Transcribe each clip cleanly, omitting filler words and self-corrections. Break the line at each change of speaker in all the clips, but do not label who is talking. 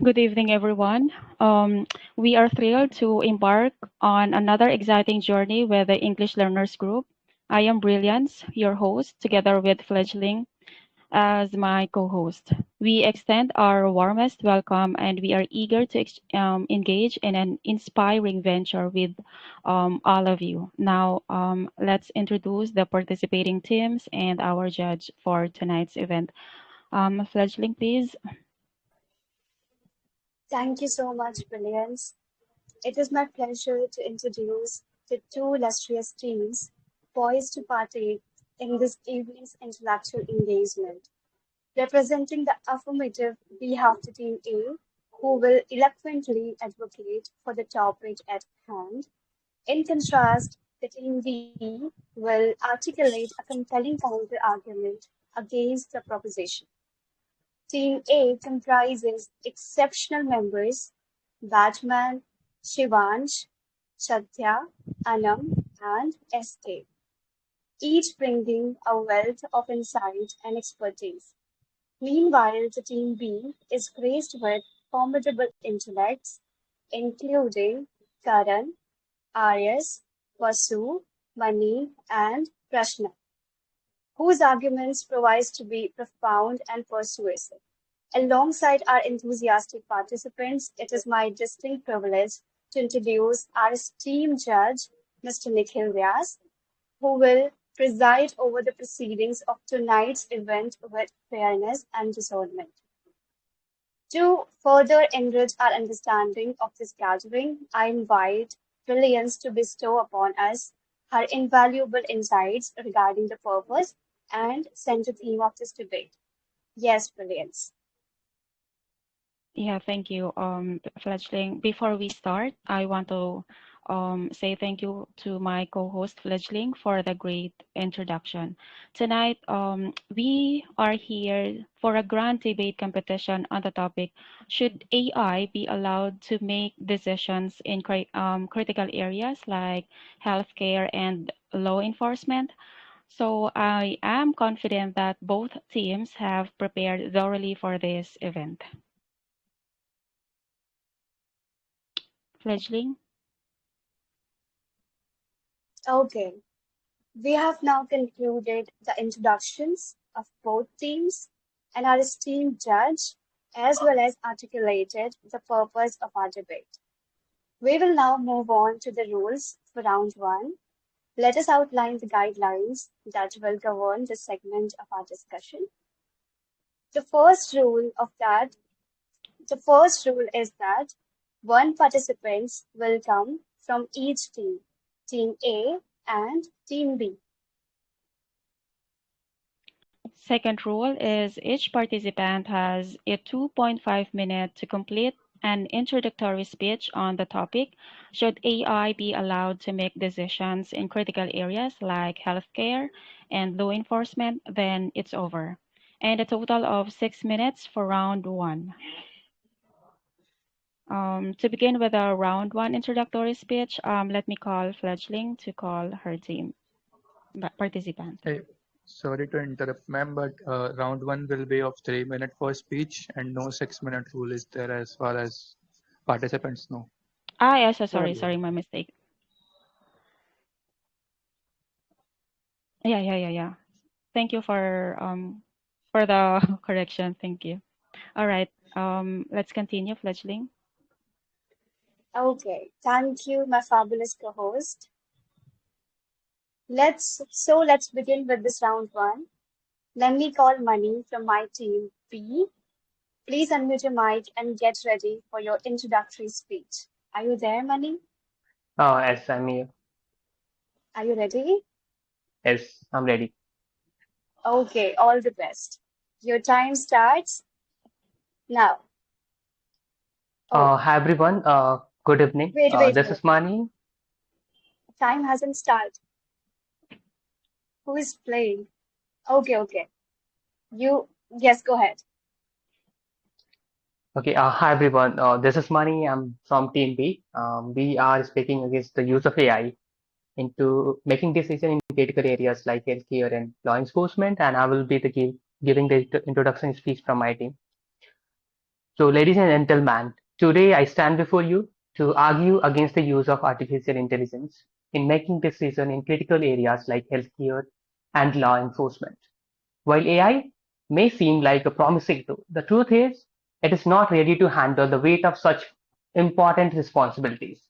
Good evening, everyone. We are thrilled to embark on another exciting journey with the English Learners Group. I am Brilliance, your host, together with Fledgling as my co-host. We extend our warmest welcome and we are eager to engage in an inspiring venture with all of you. Now, let's introduce the participating teams and our judge for tonight's event. Fledgling, please.
Thank you so much, Brilliance. It is my pleasure to introduce the two illustrious teams poised to partake in this evening's intellectual engagement. Representing the affirmative, we have the Team A, who will eloquently advocate for the topic at hand. In contrast, the Team B will articulate a compelling counter-argument against the proposition. Team A comprises exceptional members Batman, Shivansh, Satya, Anam, and SK, each bringing a wealth of insight and expertise. Meanwhile, the Team B is graced with formidable intellects, including Karan, Aryas, Vasu, Mani, and Prashna, whose arguments provide to be profound and persuasive. Alongside our enthusiastic participants, it is my distinct privilege to introduce our esteemed judge, Mr. Nikhil Vyas, who will preside over the proceedings of tonight's event with fairness and discernment. To further enrich our understanding of this gathering, I invite Brilliance to bestow upon us her invaluable insights regarding the purpose and center theme of this debate. Yes, Brilliance.
Yeah, thank you, Fledgling. Before we start, I want to say thank you to my co-host Fledgling for the great introduction. Tonight, we are here for a grand debate competition on the topic, should AI be allowed to make decisions in critical areas like healthcare and law enforcement? So I am confident that both teams have prepared thoroughly for this event. Fledgling?
Okay, we have now concluded the introductions of both teams and our esteemed judge, as well as articulated the purpose of our debate. We will now move on to the rules for round one. Let us outline the guidelines that will govern this segment of our discussion. The first rule is that one participant will come from each team, Team A and Team B.
Second rule is each participant has a 2.5 minute to complete an introductory speech on the topic. Should AI be allowed to make decisions in critical areas like healthcare and law enforcement, then it's over. And a total of 6 minutes for round one. To begin with our round one introductory speech, let me call Fledgling to call her team participant.
Hey, sorry to interrupt, ma'am, but round one will be of 3 minutes for speech and no 6 minute rule is there as far as participants know.
Yes, sorry, my mistake. Yeah. Thank you for the correction. Thank you. All right. Let's continue, Fledgling.
Okay, thank you, my fabulous co-host. Let's begin with this round one. Let me call Mani from my team B. Please unmute your mic and get ready for your introductory speech. Are you there, Mani?
Yes, I'm here.
Are you ready?
Yes, I'm ready.
Okay, all the best. Your time starts now.
Hi everyone. Good evening.
Wait.
This is Mani.
Time hasn't started. Who is playing? Okay. Yes, go ahead.
Okay. Hi everyone. This is Mani. I'm from Team B. We are speaking against the use of AI into making decisions in critical areas like healthcare and law enforcement, and I will be giving the introduction speech from my team. So, ladies and gentlemen, today I stand before you to argue against the use of artificial intelligence in making decisions in critical areas like healthcare and law enforcement. While AI may seem like a promising tool, the truth is it is not ready to handle the weight of such important responsibilities.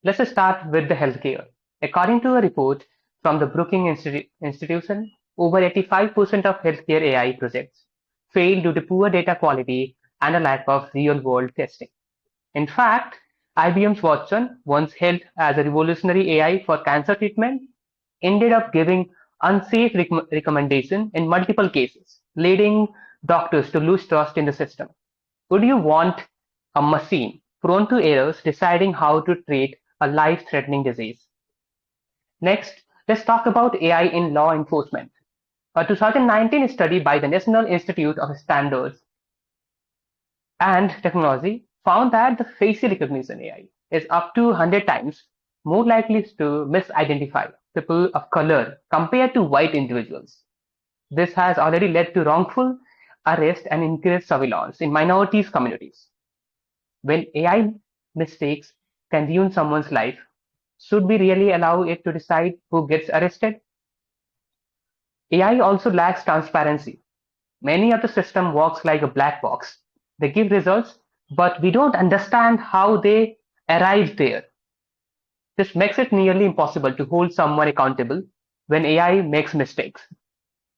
Let's start with the healthcare. According to a report from the Brookings Institution, over 85% of healthcare AI projects fail due to poor data quality and a lack of real-world testing. In fact, IBM's Watson, once hailed as a revolutionary AI for cancer treatment, ended up giving unsafe recommendations in multiple cases, leading doctors to lose trust in the system. Would you want a machine prone to errors deciding how to treat a life-threatening disease? Next, let's talk about AI in law enforcement. A 2019 study by the National Institute of Standards and Technology found that the facial recognition AI is up to 100 times more likely to misidentify people of color compared to white individuals. This has already led to wrongful arrest and increased surveillance in minorities communities. When AI mistakes can ruin someone's life, should we really allow it to decide who gets arrested? AI also lacks transparency. Many of the system works like a black box. They give results, but we don't understand how they arrive there. This makes it nearly impossible to hold someone accountable when AI makes mistakes.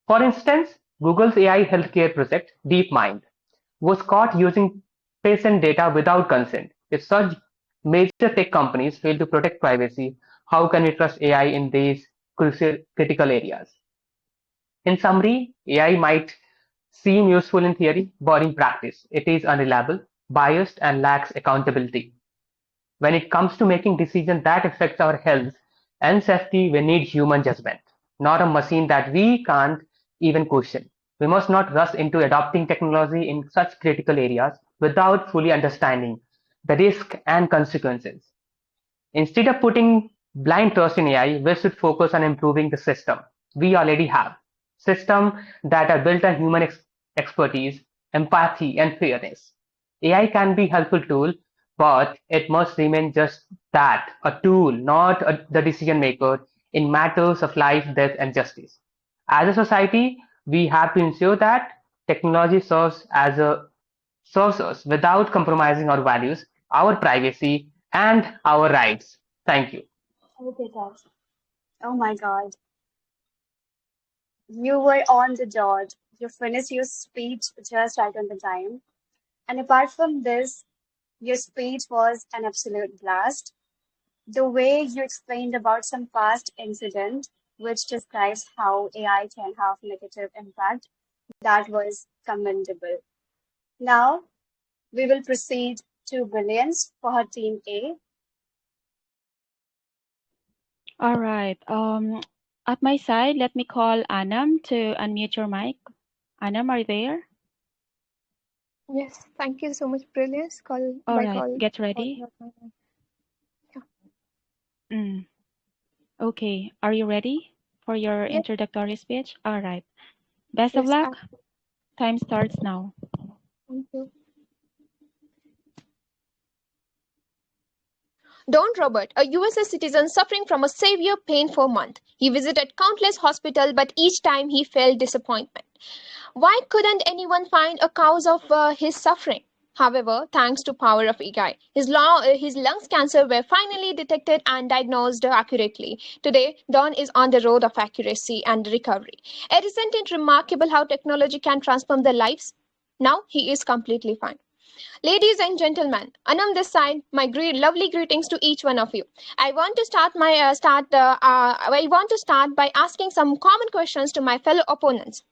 For instance, Google's AI healthcare project, DeepMind, was caught using patient data without consent. If such major tech companies fail to protect privacy, how can we trust AI in these critical areas? In summary, AI might seem useful in theory, but in practice, it is unreliable, biased, and lacks accountability. When it comes to making decisions that affect our health and safety, we need human judgment, not a machine that we can't even question. We must not rush into adopting technology in such critical areas without fully understanding the risk and consequences. Instead of putting blind trust in AI, we should focus on improving the system we already have. Systems that are built on human expertise, empathy, and fairness. AI can be a helpful tool, but it must remain just that, a tool, not the decision maker in matters of life, death, and justice. As a society, we have to ensure that technology serves us without compromising our values, our privacy, and our rights. Thank you.
Okay, guys. Oh my God. You were on the dot. You finished your speech just right on the time. And apart from this, your speech was an absolute blast. The way you explained about some past incident, which describes how AI can have negative impact, that was commendable. Now, we will proceed to Brilliance for her team A.
All right. At my side, let me call Anam to unmute your mic. Anam, are you there?
Yes, thank you so much, Brilliance.
All right, get ready.
Yeah.
Okay, are you ready for your
Yes.
introductory speech? All right. Best of
Yes,
luck. Time starts now.
Thank you. Don Robert, a USA citizen suffering from a severe pain for months. He visited countless hospitals, but each time he felt disappointment. Why couldn't anyone find a cause of his suffering? However, thanks to power of AI, his lungs cancer were finally detected and diagnosed accurately. Today, Don is on the road of accuracy and recovery. Isn't it remarkable how technology can transform their lives? Now he is completely fine. Ladies and gentlemen, Anam this side, my lovely greetings to each one of you. I want to start by asking some common questions to my fellow opponents.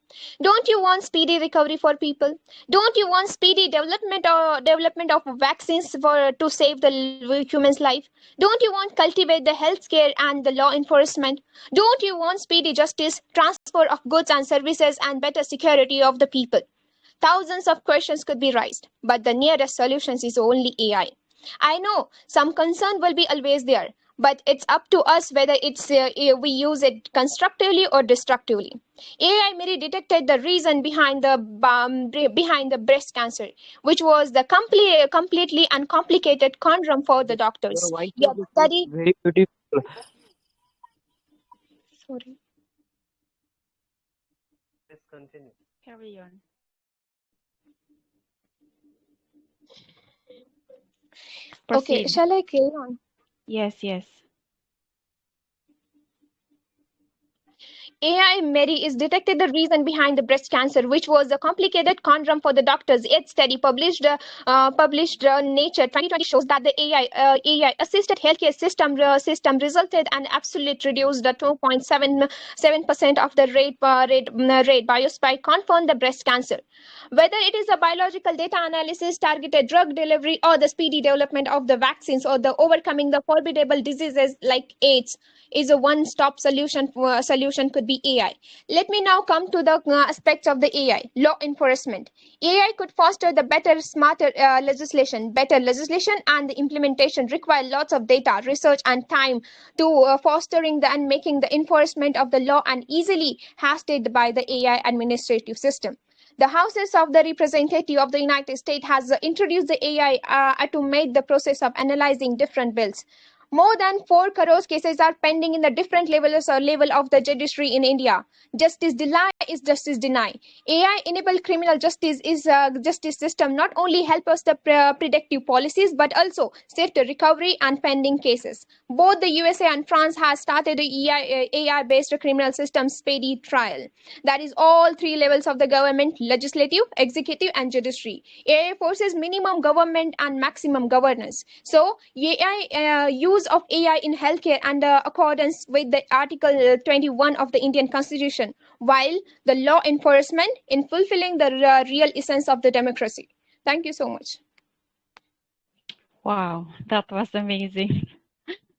Don't you want speedy recovery for people? Don't you want speedy development of vaccines to save the human's life? Don't you want cultivate the healthcare and the law enforcement? Don't you want speedy justice, transfer of goods and services, and better security of the people? Thousands of questions could be raised, but the nearest solution is only AI. I know some concern will be always there, but it's up to us whether we use it constructively or destructively. AI maybe detected the reason behind the breast cancer, which was the completely uncomplicated conundrum for the doctors.
Your voice
Yet
is
study.
very beautiful.
Sorry.
Please continue.
Carry on.
Okay,
Proceed.
shall I carry on?
Yes, yes.
AI Mary is detected the reason behind the breast cancer, which was a complicated conundrum for the doctors. Its study published Nature 2020 shows that the AI assisted healthcare system resulted in absolute reduced the 2.77% of the rate biospike confirmed the breast cancer. Whether it is a biological data analysis, targeted drug delivery, or the speedy development of the vaccines, or the overcoming the forbidable diseases like AIDS, is a one-stop solution could be AI. Let me now come to the aspects of the AI. Law enforcement. AI could foster the better, smarter legislation. Better legislation and the implementation require lots of data, research, and time to fostering and making the enforcement of the law and easily hasted by the AI administrative system. The Houses of the Representative of the United States has introduced the AI to make the process of analyzing different bills. More than 4 crore cases are pending in the different levels or level of the judiciary in India. Justice delay is justice deny. AI-enabled criminal justice justice system not only help us the predictive policies but also save the recovery and pending cases. Both the USA and France has started the AI-based criminal system speedy trial. That is all 3 levels of the government: legislative, executive, and judiciary. AI forces minimum government and maximum governance. So use of AI in healthcare and accordance with the Article 21 of the Indian Constitution, while the law enforcement in fulfilling the real essence of the democracy. Thank you so much.
Wow, that was amazing.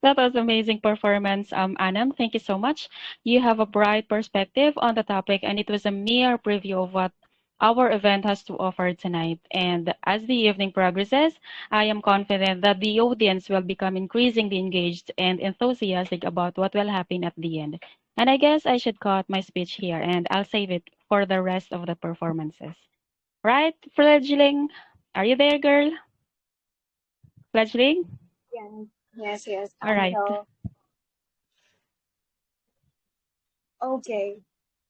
That was amazing performance, Anam. Thank you so much. You have a bright perspective on the topic, and it was a mere preview of what our event has to offer tonight. And as the evening progresses, I am confident that the audience will become increasingly engaged and enthusiastic about what will happen at the end. And I guess I should cut my speech here, and I'll save it for the rest of the performances. Right, Fledgling? Are you there, girl? Fledgling?
Yeah. Yes,
All
I'm
right.
here. Okay,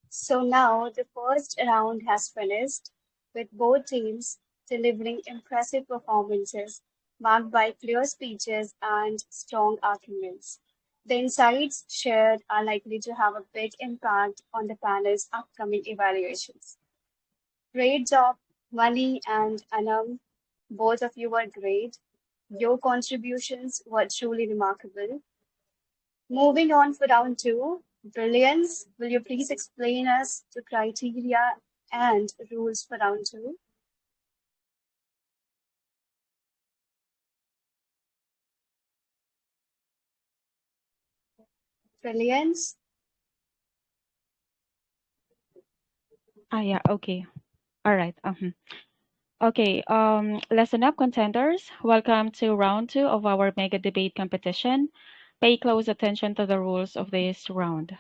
so now the first round has finished, with both teams delivering impressive performances marked by clear speeches and strong arguments. The insights shared are likely to have a big impact on the panel's upcoming evaluations. Great job, Mani and Anam. Both of you were great. Your contributions were truly remarkable. Moving on for round two, Brilliance, will you please explain us the criteria and rules for round two? Brilliance?
Yeah, okay. All right. Okay, listen up, contenders. Welcome to round two of our mega debate competition. Pay close attention to the rules of this round.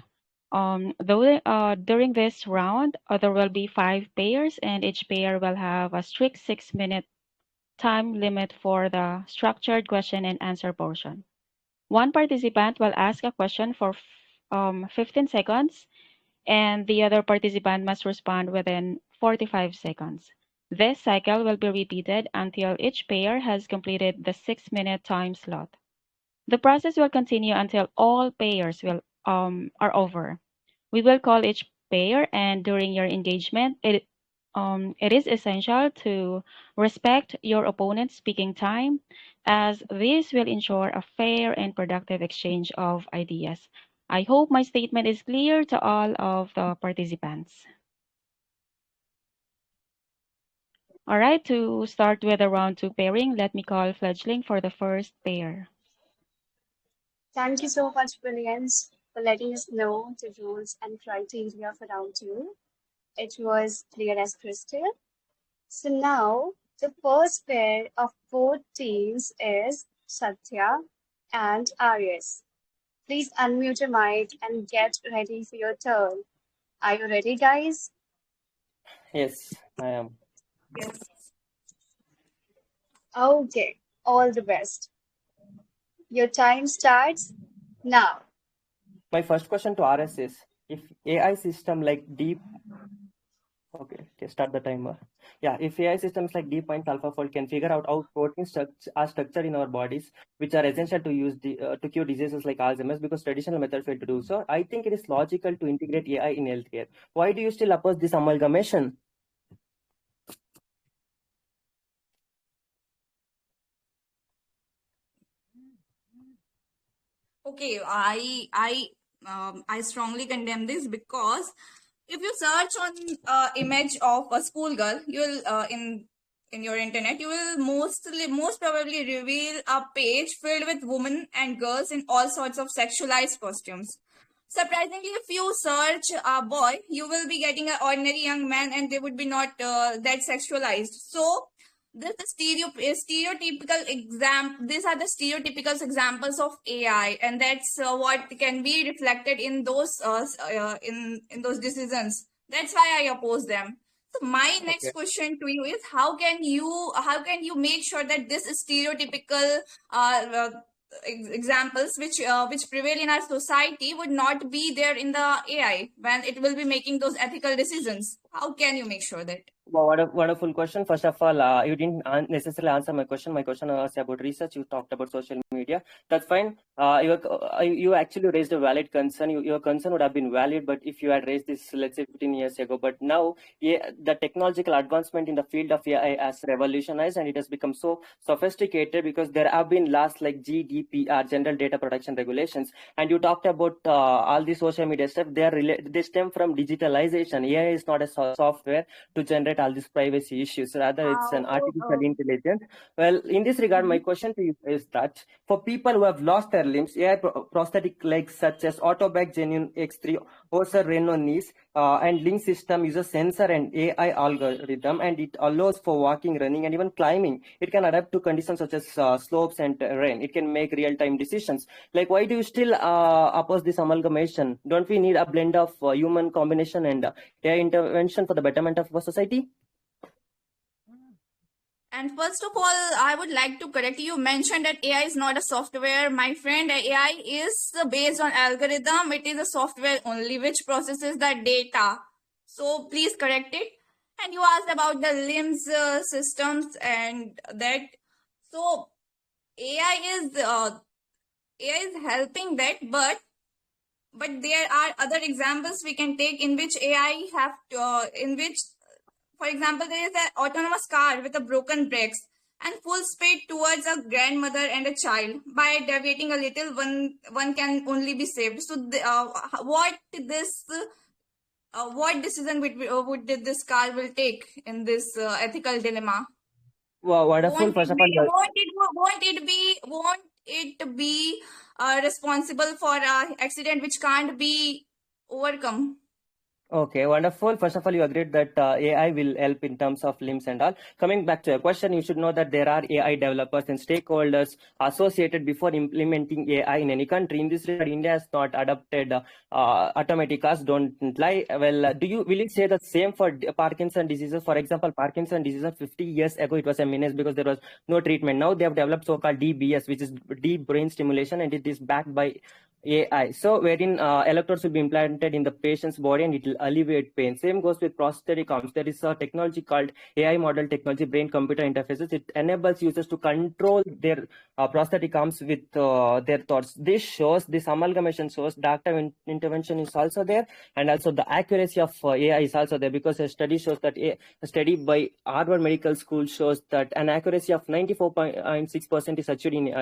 During this round, there will be 5 pairs, and each pair will have a strict 6-minute time limit for the structured question and answer portion. One participant will ask a question for 15 seconds, and the other participant must respond within 45 seconds. This cycle will be repeated until each pair has completed the 6-minute time slot. The process will continue until all pairs are over. We will call each pair, and during your engagement, it is essential to respect your opponent's speaking time, as this will ensure a fair and productive exchange of ideas. I hope my statement is clear to all of the participants. All right, to start with the round 2 pairing, let me call Fledgling for the first pair.
Thank you so much, Brilliance, for letting us know the rules and criteria for round two. It was clear as crystal. So now the first pair of both teams is Satya and Aries. Please unmute your mic and get ready for your turn. Are you ready, guys?
Yes, I am.
Yes. Okay, all the best. Your time starts now.
My first question to RS is, if AI system like deep, okay, start the timer. Yeah, if AI systems like 𝗵𝗵 𝗃𝗲𝗃𝗀𝗃 can figure out how proteins are structured in our bodies, which are essential to use to cure diseases like Alzheimer's, because traditional methods fail to do so, I think it is logical to integrate AI in healthcare. Why do you still oppose this amalgamation?
Okay, I strongly condemn this, because if you search on image of a schoolgirl, you will in your internet, you will most probably reveal a page filled with women and girls in all sorts of sexualized costumes. Surprisingly, if you search a boy, you will be getting an ordinary young man, and they would be not that sexualized. So this is stereotypical these are the stereotypical examples of AI, and that's what can be reflected in those in those decisions. That's why I oppose them. So my next question to you is, how can you make sure that this stereotypical examples which prevail in our society would not be there in the AI when it will be making those ethical decisions? How can you make sure that?
Wow, what a wonderful question. First of all, you didn't necessarily answer my question. My question was about research. You talked about social media. That's fine. You actually raised a valid concern. Your concern would have been valid, but if you had raised this, let's say, 15 years ago. But now, the technological advancement in the field of AI has revolutionized, and it has become so sophisticated because there have been laws like GDPR, General Data Protection Regulations. And you talked about all the social media stuff. They stem from digitalization. AI is not a software to generate all these privacy issues. Rather, it's an artificial intelligence. Well, in this regard, my question to you is that for people who have lost their limbs, AI prosthetic legs such as 𝗏𝗵𝗃 𝗔𝗜 𝗃𝗲, 𝗧𝗵𝗔 knees, and link system uses sensor and AI algorithm, and it allows for walking, running, and even climbing. It can adapt to conditions such as slopes and terrain. It can make real-time decisions. Like, why do you still oppose this amalgamation? Don't we need a blend of human combination and AI intervention for the betterment of our society?
And first of all, I would like to correct you. You mentioned that AI is not a software. My friend, AI is based on algorithm. It is a software only which processes the data. So please correct it. And you asked about the limbs systems and that. So AI is helping that, but there are other examples we can take in which AI for example, there is an autonomous car with a broken brakes and full speed towards a grandmother and a child. By deviating a little, one can only be saved. So what decision would this car will take in this ethical dilemma?
Wow, wonderful. First of all,
won't it be responsible for an accident which can't be overcome?
Okay, wonderful. First of all, you agreed that AI will help in terms of limbs and all. Coming back to your question, you should know that there are AI developers and stakeholders associated before implementing AI in any country. In this regard, India has not adopted automatic cars. Don't lie. Well, will you say the same for Parkinson diseases? For example, Parkinson diseases 50 years ago, it was a menace because there was no treatment. Now they have developed so-called DBS, which is deep brain stimulation, and it is backed by AI. So wherein electrodes will be implanted in the patient's body and it will alleviate pain. Same goes with prosthetic arms. There is a technology called AI model technology, brain-computer interfaces. It enables users to control their prosthetic arms with their thoughts. This amalgamation shows doctor intervention is also there, and also the accuracy of AI is also there, because a study shows that a study by Harvard Medical School shows that an accuracy of 94.6% is achieved in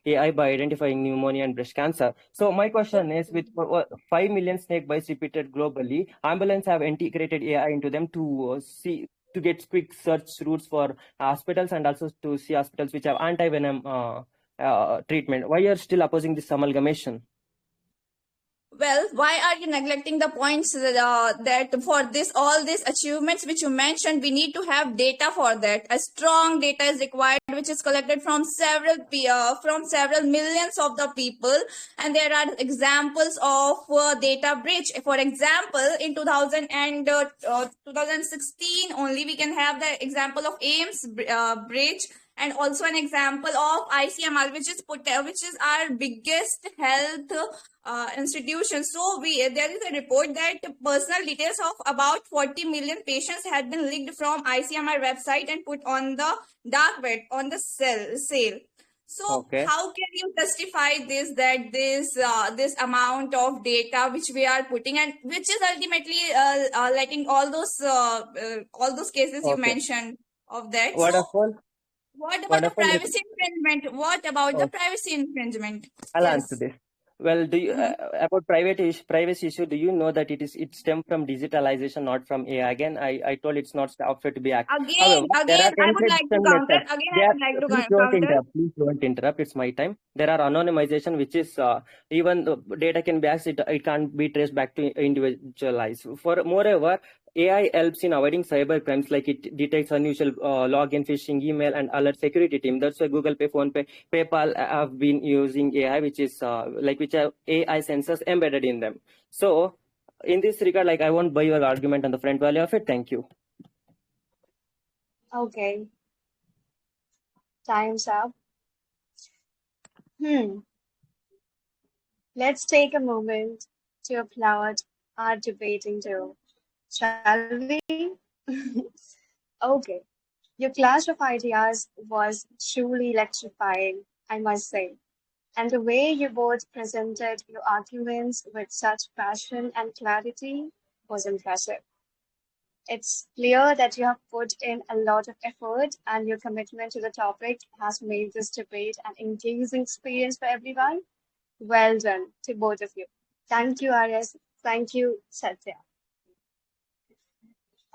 AI by identifying pneumonia and breast cancer. So my question is, with 5 million snake bites repeated globally, ambulances have integrated AI into them to get quick search routes for hospitals, and also to see hospitals which have anti-venom treatment. Why are you still opposing this amalgamation?
Well, why are you neglecting the points that for this all these achievements which you mentioned, we need to have data for that. A strong data is required, which is collected from several millions of the people, and there are examples of data breach. For example, in 2016 only, we can have the example of 𝗵𝗻 breach, and also an example of ICMR, which is our biggest health institution. So there is a report that personal details of about 40 million patients had been leaked from ICMR website and put on the dark web on the sale. So
Okay.
how can you justify this, that this amount of data which we are putting, and which is ultimately letting all those cases you
Okay.
mentioned of that? So
Wonderful.
what about the
Wonderful.
privacy infringement? What about the
Okay.
privacy infringement?
I'll
Yes.
answer this. Well, do you about privacy issue? Do you know that it stems from digitalization, not from AI? Again, I told it's not software to be hacked. However, there are
I would like to
encryption
counter.
methods. Please don't interrupt. Please don't interrupt. It's my time. There are anonymization, which is even the data can be accessed, it can't be traced back to individualized. Moreover, AI helps in avoiding cyber crimes, like it detects unusual login, phishing, email, and alert security team. That's why Google Pay, PhonePe, PayPal have been using AI, which is which have AI sensors embedded in them. So, in this regard, I won't buy your argument on the front value of it. Thank you.
Okay. Time's up. Let's take a moment to applaud our debating duo. Shall we? Okay. Your clash of ideas was truly electrifying, I must say. And the way you both presented your arguments with such passion and clarity was impressive. It's clear that you have put in a lot of effort, and your commitment to the topic has made this debate an engaging experience for everyone. Well done to both of you. Thank you, RS. Thank you, Satya.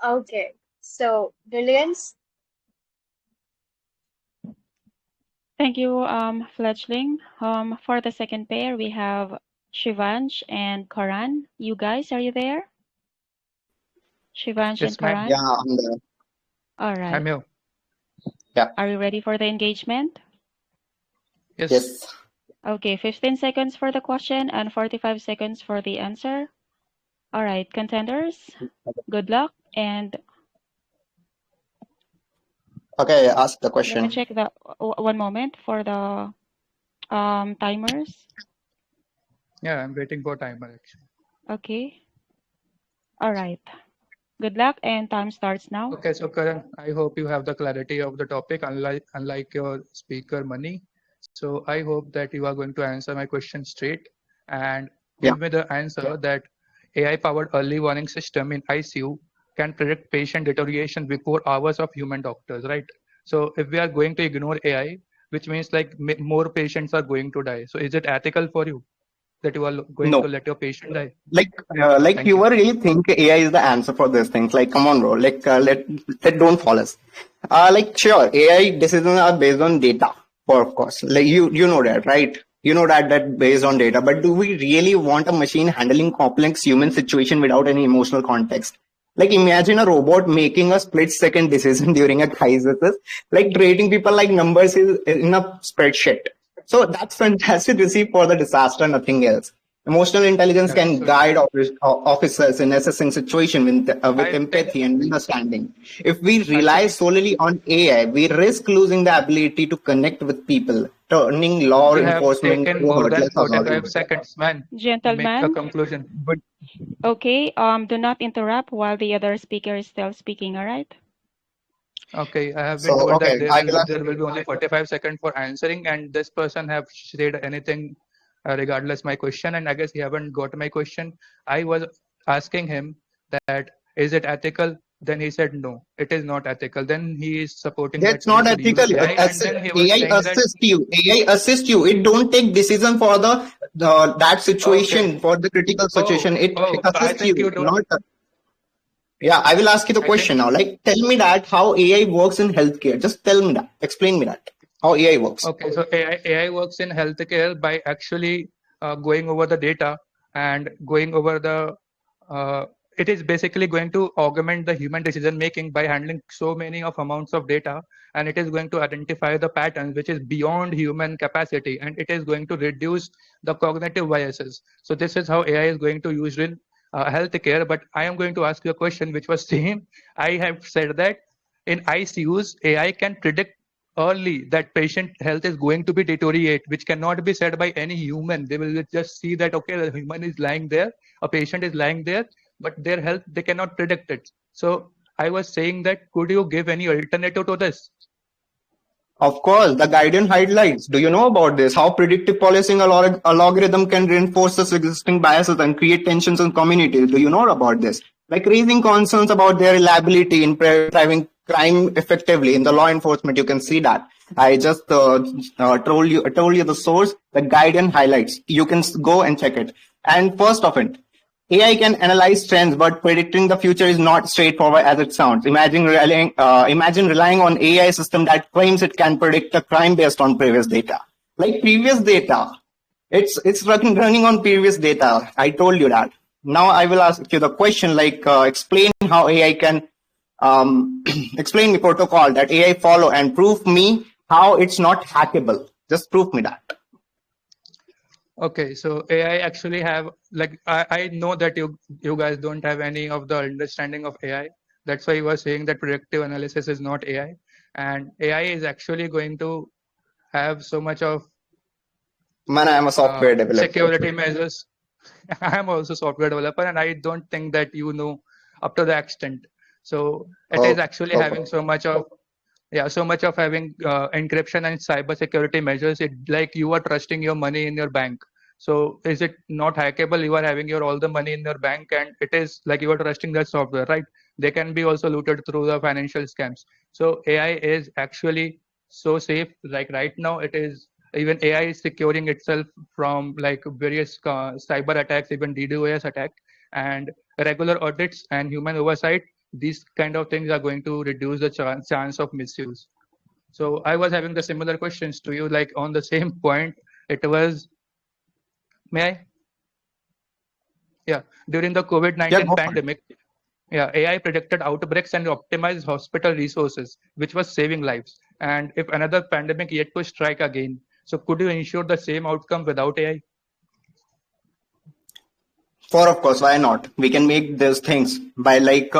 Okay, so brilliance.
Thank you, Fledgling. For the second pair, we have Shivansh and Karan. You guys, are you there? Shivansh and Karan?
Yeah, I'm there.
All right.
I'm here.
Yeah.
Are you ready for the engagement?
Yes.
Okay, 15 seconds for the question and 45 seconds for the answer. All right, contenders, good luck. And
Okay, ask the
let
question.
me check the one moment for the timers.
Yeah, I'm waiting for timer actually.
Okay. All right. Good luck, and time starts now.
Okay, so Karan, I hope you have the clarity of the topic, unlike your speaker Mani. So I hope that you are going to answer my question straight and give me the answer that AI-powered early warning system in ICU can predict patient deterioration before hours of human doctors, right? So if we are going to ignore AI, which means more patients are going to die. So is it ethical for you that you are going
No.
to let your patient die?
Like you really think AI is the answer for these things? Like, come on, bro. Let don't fall us. Sure, AI decisions are based on data, of course. Like you know that, right? You know that based on data. But do we really want a machine handling complex human situation without any emotional context? Like, imagine a robot making a split-second decision during a crisis, like treating people like numbers in a spreadsheet. So that's fantastic recipe for the disaster, nothing else. Emotional intelligence can guide officers in assessing situation with empathy and understanding. If we rely solely on AI, we risk losing the ability to connect with people, turning law enforcement
taken
into
more than
hurtless
45 seconds, man.
Gentlemen.
Make a conclusion. But
okay, do not interrupt while the other speaker is still speaking, all right?
Okay, I have been told that there will be only 45 seconds for answering, and this person have said anything regardless my question, and I guess he haven't got my question. I was asking him that is it ethical? Then he said no, it is not ethical. Then he is supporting
that's
that
not ethical. AI assist you. AI assist you. It don't take decision for that situation, for the critical situation. It assists you. Yeah, I will ask you the question now. Like, tell me that how AI works in healthcare. Just tell me that. Explain me that. How AI works.
Okay, so AI works in healthcare by actually going over the data and going over the it is basically going to augment the human decision making by handling so many of amounts of data, and it is going to identify the patterns which is beyond human capacity, and it is going to reduce the cognitive biases. So this is how AI is going to use in healthcare. But I am going to ask you a question which was same. I have said that in ICUs, AI can predict early that patient health is going to be deteriorate, which cannot be said by any human. They will just see that, okay, the human is lying there, a patient is lying there, but their health, they cannot predict it. So I was saying that, could you give any alternative to this?
Of course, the guidance highlights. Do you know about this? How predictive policing algorithm can reinforce the existing biases and create tensions in communities? Do you know about this? Like raising concerns about their reliability in driving crime effectively in the law enforcement. You can see that. I just told you the source, the guidance highlights. You can go and check it. And first of it, AI can analyze trends, but predicting the future is not straightforward as it sounds. Imagine relying on AI system that claims it can predict a crime based on previous data. Like previous data, it's running on previous data. I told you that. Now I will ask you the question, like explain how AI can explain the protocol that AI follow and prove me how it's not hackable. Just prove me that.
Okay, so AI actually have, like, I know that you guys don't have any of the understanding of AI. That's why you were saying that predictive analysis is not AI. And AI is actually going to have so much of
Man, I am a software developer.
security measures. I am also a software developer, and I don't think that you know up to the extent. So it is actually having so much of having encryption and cyber security measures. It like you are trusting your money in your bank. So is it not hackable? You are having your all the money in your bank, and it is like you are trusting that software, right? They can be also looted through the financial scams. So AI is actually so safe. Like right now, it is even AI is securing itself from like various cyber attacks, even DDoS attack, and regular audits and human oversight. These kind of things are going to reduce the chance of misuse. So I was having the similar questions to you, like on the same point. It was, may I? Yeah, during the COVID-19 pandemic, AI predicted outbreaks and optimized hospital resources, which was saving lives. And if another pandemic yet to strike again, so could you ensure the same outcome without AI?
Of course, why not? We can make these things by like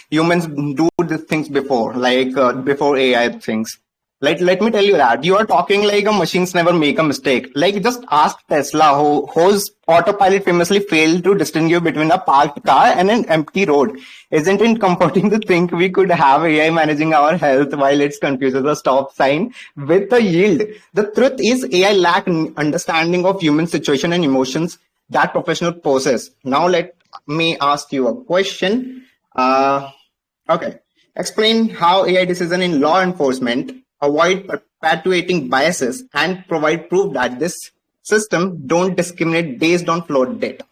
humans do these things before, like before AI things. Like, let me tell you that you are talking like a machines never make a mistake. Like, just ask Tesla, whose autopilot famously failed to distinguish between a parked car and an empty road. Isn't it comforting to think we could have AI managing our health while it confuses a stop sign with a yield? The truth is, AI lack understanding of human situation and emotions that professional possess. Now, let me ask you a question. Okay. Explain how AI decision in law enforcement avoid perpetuating biases and provide proof that this system don't discriminate based on flawed data.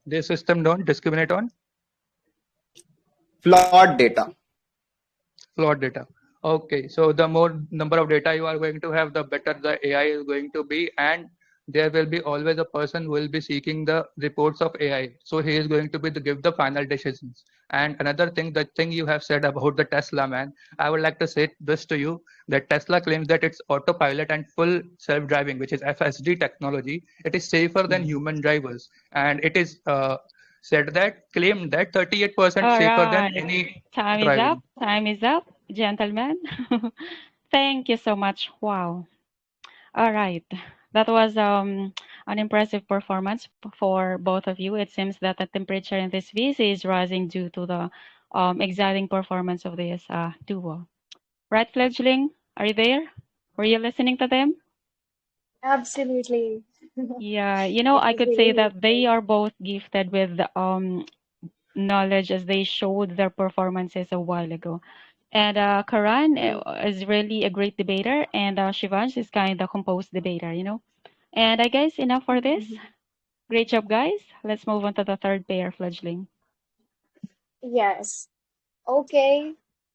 This system don't discriminate on?
Flawed data.
Flawed data. Okay, so the more number of data you are going to have, the better the AI is going to be, and there will be always a person who will be seeking the reports of AI. So he is going to be to give the final decisions. And another thing, the thing you have said about the Tesla, man, I would like to say this to you, that Tesla claims that its autopilot and full self-driving, which is FSD technology, it is safer than human drivers. And it is claimed that 38% safer than any
Time is
driving.
up. Time is up, gentlemen. Thank you so much. Wow. All right. That was an impressive performance for both of you. It seems that the temperature in this VC is rising due to the exciting performance of this duo. Right, Fledgling? Are you there? Were you listening to them?
Absolutely.
Yeah, you know, I could say that they are both gifted with knowledge as they showed their performances a while ago. And Karan is really a great debater, and Shivansh is kind of composed debater, you know. And I guess enough for this. Great job, guys. Let's move on to the third pair, Fledgling.
Yes. Okay.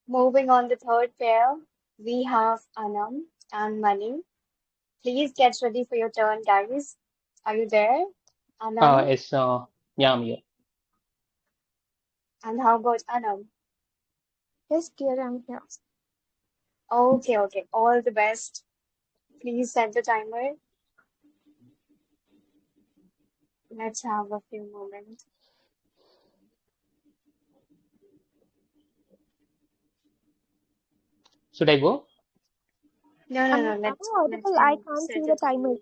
Moving on the third pair, we have Anam and Mani. Please get ready for your turn, guys. Are you there? Anam?
Yeah, I'm here.
And how about Anam?
Yes, dear, I'm here.
Okay, okay. All the best. Please set the timer. Let's have a few moments.
Should I go?
No, no, no.
Am I
Let
audible? I
him
can't
set
see
the
the timer.
timer.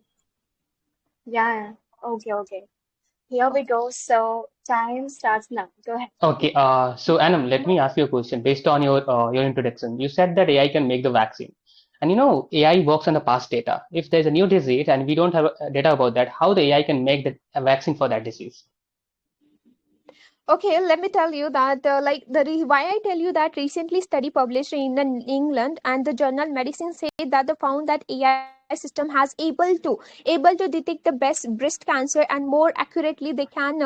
Yeah. Okay, okay. Here we go. So time starts now. Go ahead.
Okay. So Anam, let me ask you a question based on your introduction. You said that AI can make the vaccine, and AI works on the past data. If there's a new disease and we don't have data about that, how the AI can make a vaccine for that disease?
Okay, let me tell you that why I tell you that recently study published in England and the journal Medicine said that they found that AI system has able to detect the best breast cancer, and more accurately they can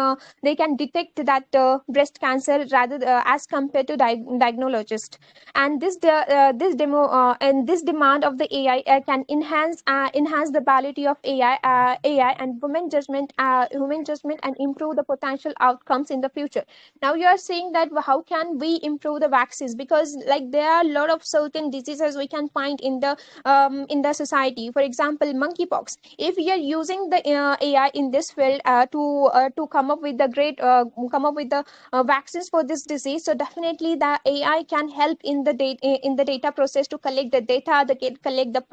detect that breast cancer rather as compared to diagnologist. And this demand of the AI can enhance the ability of AI and human judgment and improve the potential outcomes in the future. Now you are saying that how can we improve the vaccines, because like there are a lot of certain diseases we can find in the society. For example, monkeypox. If we are using the AI in this field to come up with the vaccines for this disease, so definitely the AI can help in the data process to collect the data, collect the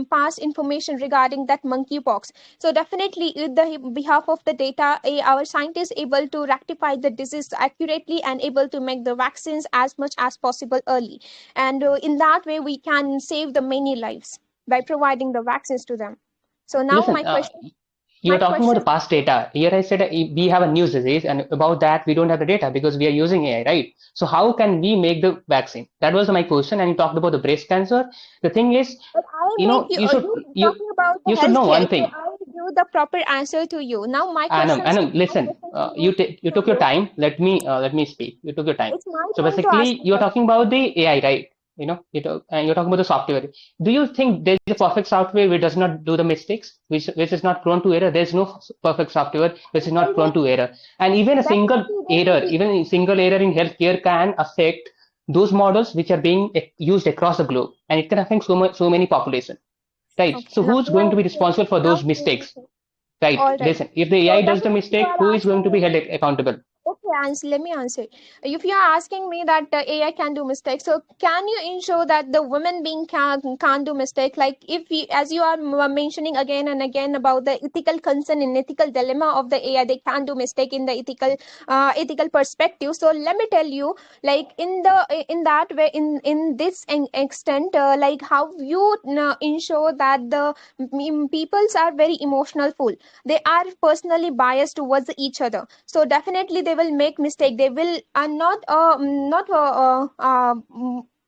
past information regarding that monkeypox. So definitely, with the behalf of the data, our scientists able to rectify the disease accurately and able to make the vaccines as much as possible early. And in that way, we can save the many lives by providing the vaccines to them. So now
Listen, you're talking about the past data. Here I said we have a new disease, and about that we don't have the data because we are using AI, right? So how can we make the vaccine? That was my question. And you talked about the breast cancer. The thing is,
But
you should
talking about the
you should know
healthcare,
one
so
thing.
I will give the proper answer to you. Now
Anam, listen. You took your time. Let me speak. You took your time.
It's my
So
turn to ask
basically,
the
you're talking
question.
about the AI, right? And you're talking about the software. Do you think there's a perfect software which does not do the mistakes, which is not prone to error? There's no perfect software which is not prone to error. And even a single
Definitely, there will
error,
be.
even a single error in healthcare can affect those models which are being used across the globe, and it can affect so many population, right?
Okay,
So
now
who's
you
going
are
to be responsible for
now
those mistakes? Right.
all right.
Listen, if the
So
AI does the
definitely you
mistake,
are
who is going to
asking
be
me.
held accountable?
Okay, let me answer. If you are asking me that AI can do mistakes, so can you ensure that the women being can't do mistake? Like if we, as you are mentioning again and again about the ethical concern and ethical dilemma of the AI, they can do mistake in the ethical perspective. So let me tell you, like in that way, in this extent, like how you ensure that the peoples are very emotional fool. They are personally biased towards each other, so definitely they will make mistake. They will not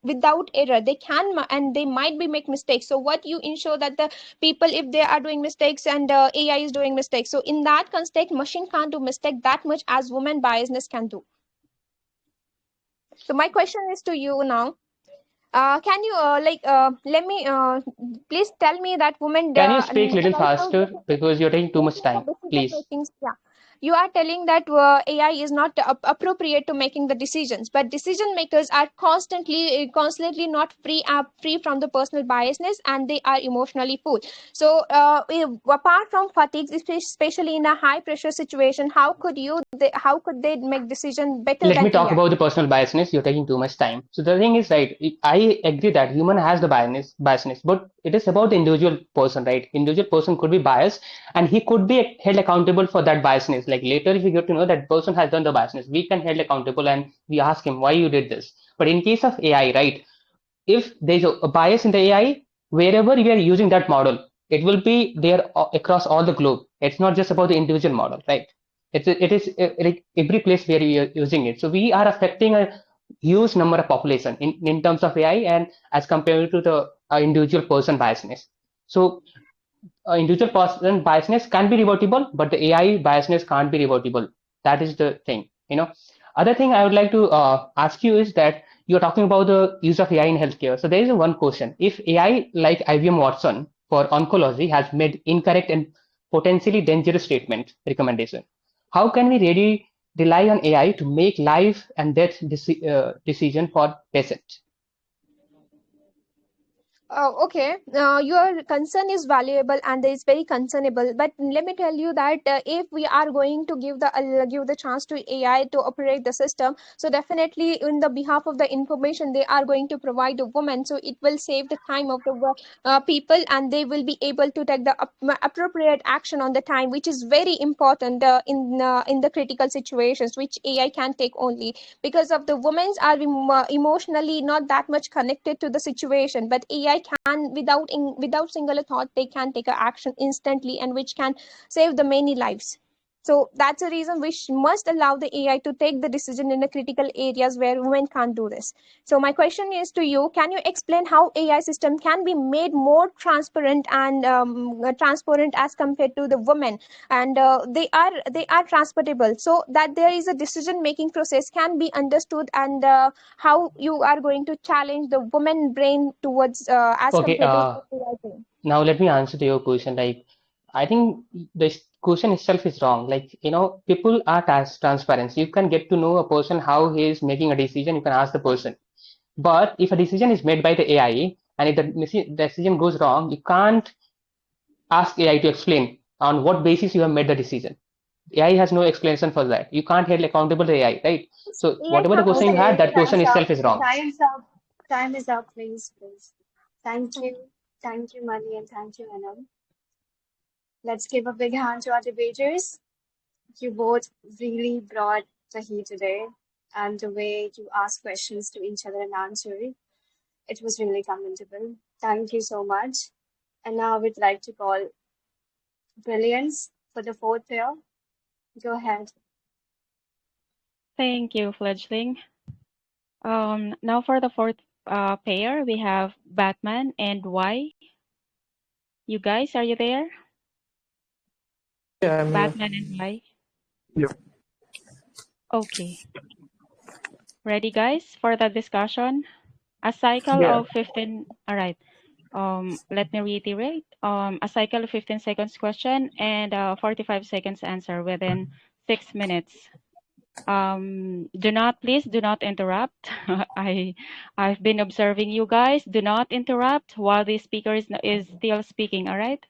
without error they can and they might be make mistakes. So what you ensure that the people, if they are doing mistakes and AI is doing mistakes, so in that context machine can't do mistake that much as woman biasness can do. So my question is to you now, can you let me please tell me that women
Can you speak a little
right now
faster because you're taking too much time,
decision
please?
making. Yeah, you are telling that AI is not appropriate to making the decisions, but decision makers are constantly not free from the personal biasness, and they are emotionally full. So apart from fatigue, especially in a high pressure situation, how could they make decision better
Let me
than
talk
AI?
about the personal biasness. You're taking too much time. So the thing is, right, I agree that human has the biasness, but it is about the individual person, right? Individual person could be biased and he could be held accountable for that biasness. Like later, if we get to know that person has done the biasness, we can held accountable and we ask him why you did this. But in case of AI, right, if there's a bias in the AI, wherever we are using that model, it will be there across all the globe. It's not just about the individual model, right? It is like every place where we are using it. So we are affecting a huge number of population in terms of AI and as compared to the individual person biasness. So individual person biasness can be revertible, but the AI biasness can't be revertible. That is the thing. Other thing I would like to ask you is that you're talking about the use of AI in healthcare. So there is one question: if AI like IBM Watson for oncology has made incorrect and potentially dangerous statement recommendation. How can we really rely on AI to make life and death decision for patient?
Okay, your concern is valuable and is very concernable. But let me tell you that if we are going to give the chance to AI to operate the system, so definitely in the behalf of the information they are going to provide the women, so it will save the time of the people, and they will be able to take the appropriate action on the time, which is very important in the critical situations, which AI can take only because of the women are emotionally not that much connected to the situation, but AI can without single thought they can take a action instantly, and which can save the many lives. So that's a reason we must allow the AI to take the decision in the critical areas where women can't do this. So my question is to you: can you explain how AI system can be made more transparent and transparent as compared to the women, and they are transportable, so that there is a decision making process can be understood, and how you are going to challenge the woman brain towards as
Okay,
compared to AI brain?
now let me answer to your question. Like, I think this question itself is wrong. Like, people are transparent. You can get to know a person how he is making a decision. You can ask the person. But if a decision is made by the AI and if the decision goes wrong, you can't ask AI to explain on what basis you have made the decision. AI has no explanation for that. You can't hold accountable to AI, right? So
AI
whatever the question you had,
Okay,
that question
time's up.
itself is wrong.
Time's up. Time is up, please. Thank you. Thank you, Mani, and thank you, Anam. Let's give a big hand to our debaters. You both really brought the heat today, and the way you asked questions to each other and answered, it was really commendable. Thank you so much. And now we'd like to call Brilliance for the fourth pair. Go ahead.
Thank you, Fledgling. Now for the fourth pair, we have Batman and Y. You guys, are you there?
Yeah, I'm here.
Batman and Y.
Yep.
Okay. Ready, guys, for the discussion? A cycle
Yeah.
of 15. All right. Let me reiterate. A cycle of 15 seconds question and 45 seconds answer within 6 minutes. Please do not interrupt. I've been observing you guys. Do not interrupt while the speaker is still speaking. All right.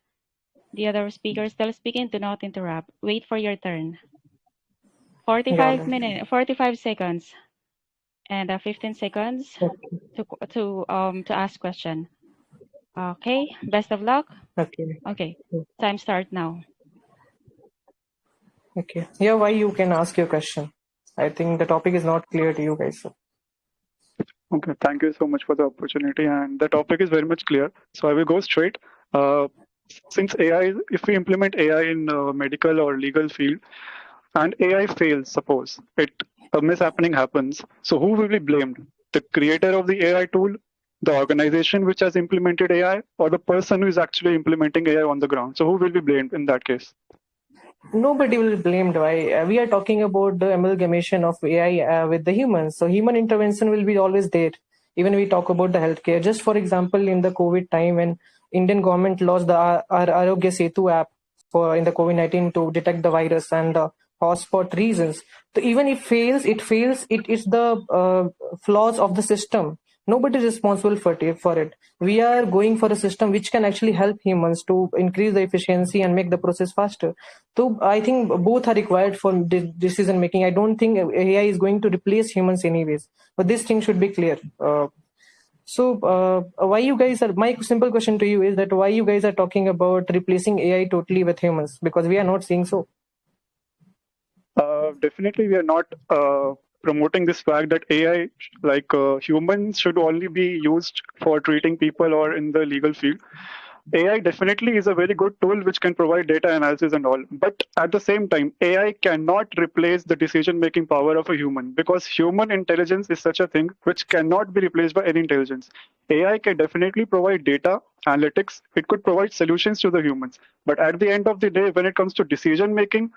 The other speaker is still speaking. Do not interrupt. Wait for your turn. 45 seconds, and 15 seconds to ask question. Okay. Best of luck.
Okay.
Okay. Time start now.
Okay. Yeah, why you can ask your question. I think the topic is not clear to you guys.
Okay, thank you so much for the opportunity. And the topic is very much clear. So I will go straight. Since AI, if we implement AI in medical or legal field, and AI fails, suppose a mishappening happens, so who will be blamed? The creator of the AI tool, the organization which has implemented AI, or the person who is actually implementing AI on the ground? So who will be blamed in that case?
Nobody will be blamed. Why? We are talking about the amalgamation of AI with the humans. So human intervention will be always there. Even we talk about the healthcare. Just for example, in the COVID time when Indian government launched the 𝗟R𝘄 app in the COVID-19 to detect the virus and the hotspot regions. So even if it fails. It is the flaws of the system. Nobody is responsible for it. We are going for a system which can actually help humans to increase the efficiency and make the process faster. So I think both are required for decision making. I don't think AI is going to replace humans anyways. But this thing should be clear. So why you guys are? My simple question to you is that why you guys are talking about replacing AI totally with humans? Because we are not seeing so.
Definitely, we are not promoting this fact that AI, humans, should only be used for treating people or in the legal field. AI definitely is a very good tool which can provide data analysis and all. But at the same time, AI cannot replace the decision-making power of a human, because human intelligence is such a thing which cannot be replaced by any intelligence. AI can definitely provide data, analytics. It could provide solutions to the humans. But at the end of the day, when it comes to decision-making,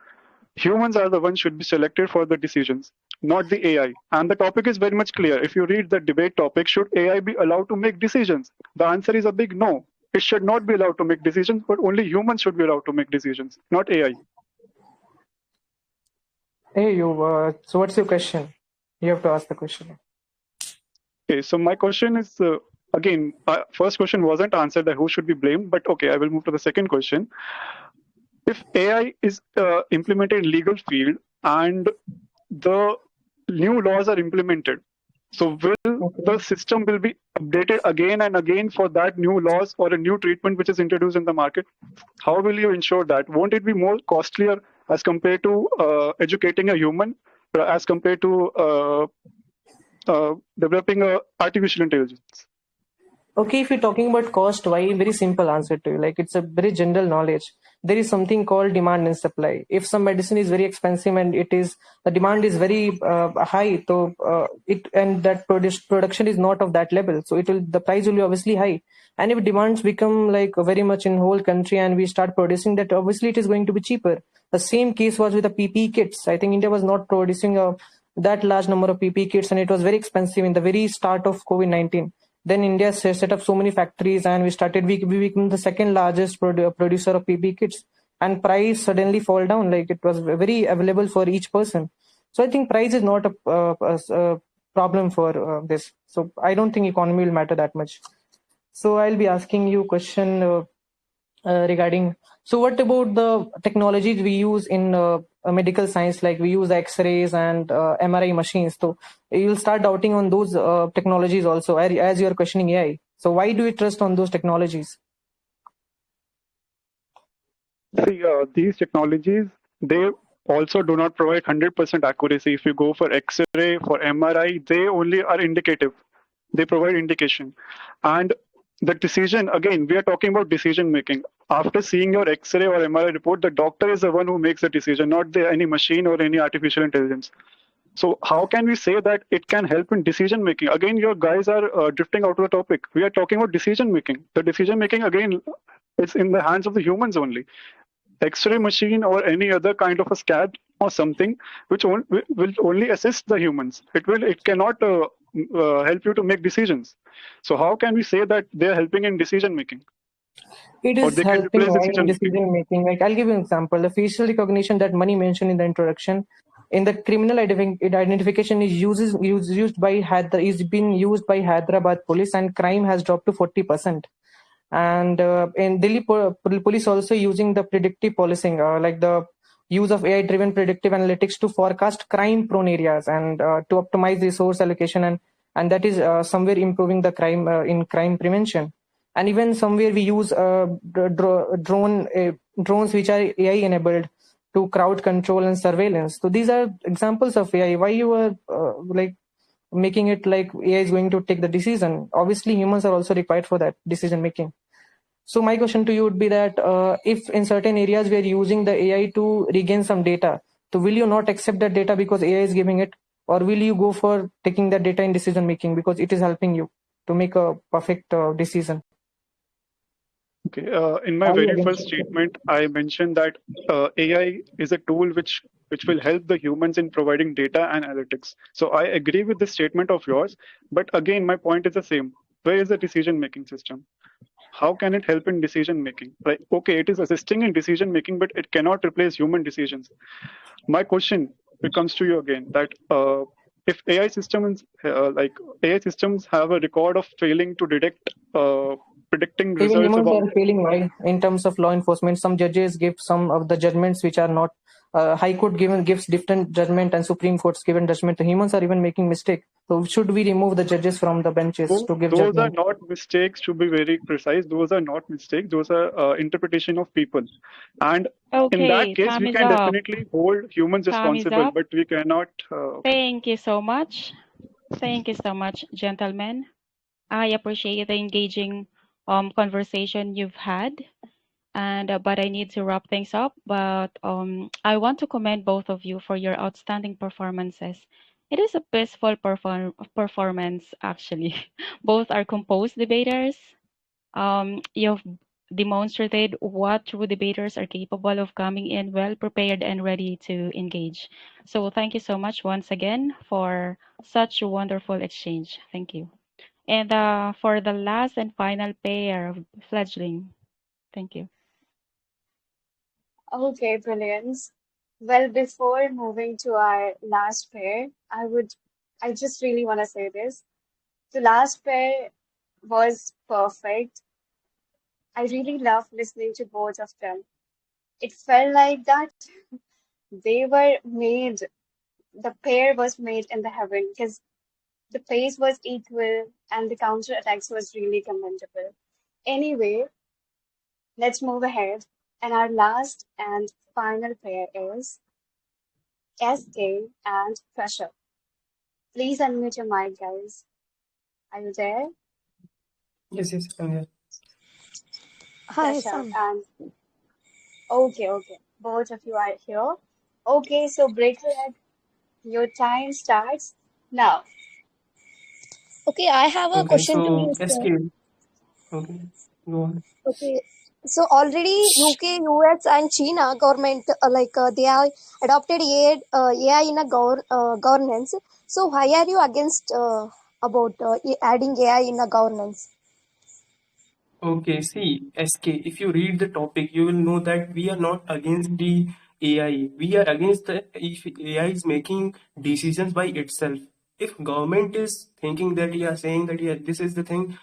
humans are the ones should be selected for the decisions, not the AI. And the topic is very much clear. If you read the debate topic, should AI be allowed to make decisions? The answer is a big no. it should not be allowed to make decisions, but only humans should be allowed to make decisions, not AI.
Hey, so what's your question? You have to ask the question.
Okay, so my question is, again, first question wasn't answered that who should be blamed, but okay, I will move to the second question. If AI is implemented in legal field and the new laws are implemented, so will the system will be updated again and again for that new laws or a new treatment which is introduced in the market? How will you ensure that? Won't it be more costlier as compared to educating a human as compared to developing artificial intelligence?
Okay, if you're talking about cost, why? Very simple answer to you. Like, it's a very general knowledge. There is something called demand and supply. If some medicine is very expensive and the demand is very high, so that production is not of that level, so the price will be obviously high. And if demands become like very much in whole country and we start producing that, obviously it is going to be cheaper. The same case was with the PPE kits. I think India was not producing that large number of PPE kits, and it was very expensive in the very start of COVID-19. Then India set up so many factories, and we became the second largest producer of PPE kits, and price suddenly fall down. Like, it was very available for each person. So I think price is not a problem for this. So I don't think economy will matter that much. So I'll be asking you a question regarding, so what about the technologies we use in medical science? Like, we use X-rays and MRI machines. So you'll start doubting on those technologies also as you're questioning AI. So why do you trust on those technologies?
See, these technologies, they also do not provide 100% accuracy. If you go for X-ray, for MRI, they only are indicative. They provide indication. And the decision, again, we are talking about decision making. After seeing your X-ray or MRI report, the doctor is the one who makes the decision, not any machine or any artificial intelligence. So how can we say that it can help in decision making? Again, your guys are drifting out of the topic. We are talking about decision making. The decision making, again, is in the hands of the humans only. X-ray machine or any other kind of a scan or something which will only assist the humans. It cannot help you to make decisions. So how can we say that they are helping in decision making?
It is helping in decision making. Like, I'll give you an example. The facial recognition that Mani mentioned in the introduction, in the criminal identification is being used by Hyderabad police, and crime has dropped to 40%. And in Delhi police also using the predictive policing, like the use of AI-driven predictive analytics to forecast crime-prone areas and to optimize resource allocation, and that is somewhere improving the crime in crime prevention. And even somewhere we use drones which are AI-enabled to crowd control and surveillance. So these are examples of AI. Why you are like making it like AI is going to take the decision? Obviously, humans are also required for that decision making. So my question to you would be that if in certain areas we are using the AI to regain some data, so will you not accept that data because AI is giving it, or will you go for taking that data in decision making because it is helping you to make a perfect decision?
Okay, in my very first statement, I mentioned that AI is a tool which will help the humans in providing data and analytics. So I agree with this statement of yours, but again, my point is the same. Where is the decision-making system? How can it help in decision making? Like, okay, it is assisting in decision making, but it cannot replace human decisions. My question comes to you again, that if AI systems have a record of failing to detect predicting results.
Even humans are failing, right? In terms of law enforcement, some judges give some of the judgments which are not. High Court gives different judgment, and Supreme Court's given judgment. The humans are even making mistake. So should we remove the judges from the benches to give judgment?
Those are not mistakes, to be very precise. Those are not mistakes. Those are interpretation of people. And in that case, we can definitely hold humans responsible, but we cannot.
Thank you so much. Thank you so much, gentlemen. I appreciate the engaging conversation you've had. But I need to wrap things up. But I want to commend both of you for your outstanding performances. It is a peaceful performance, actually. Both are composed debaters. You've demonstrated what true debaters are capable of, coming in well prepared and ready to engage. So thank you so much once again for such a wonderful exchange. Thank you. And for the last and final pair of fledgling. Thank you.
Okay, brilliant. Well, before moving to our last pair, I just really want to say this. The last pair was perfect. I really loved listening to both of them. It felt like that they were made, the pair was made in the heaven because the pace was equal and the counter attacks was really commendable. Anyway, let's move ahead. And our last and final pair is SK and Pressure. Please unmute your mic, guys. Are you there?
Yes, I'm here.
Hi,
Pressure
Sam.
and okay. Both of you are here. Okay, so Breakhead, your time starts now.
Okay, I have a
Okay,
question to
so
you, sir.
SK. Okay, go on.
Okay, so already UK, US, and China government they have adopted AI in a governance. So why are you against about adding AI in a governance?
Okay, see, SK, if you read the topic, you will know that we are not against the AI. We are against the if AI is making decisions by itself. If government is thinking that saying that this is the thing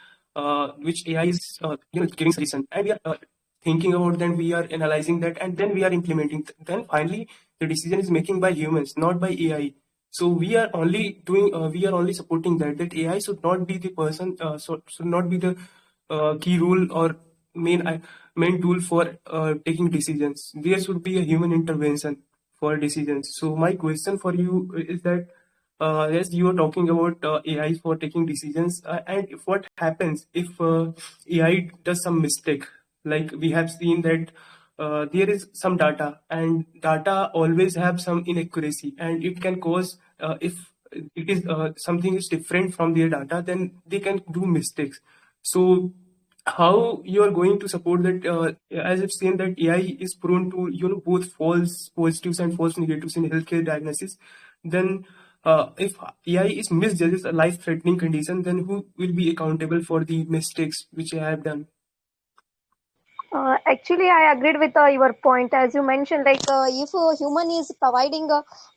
which AI is giving suggestion, and we are thinking about, then we are analyzing that, and then we are implementing. Then finally, the decision is making by humans, not by AI. So we are only doing, we are only supporting that AI should not be the person, should not be the key rule or main tool for taking decisions. There should be a human intervention for decisions. So my question for you is that yes, you are talking about AI for taking decisions, and if what happens if AI does some mistake, like we have seen that there is some data, and data always have some inaccuracy, and it can cause if it is something is different from their data, then they can do mistakes. So how you are going to support that, as I've seen that AI is prone to both false positives and false negatives in healthcare diagnosis, then if AI is misjudges a life-threatening condition, then who will be accountable for the mistakes which I have done?
Actually, I agreed with your point. As you mentioned, if a human is providing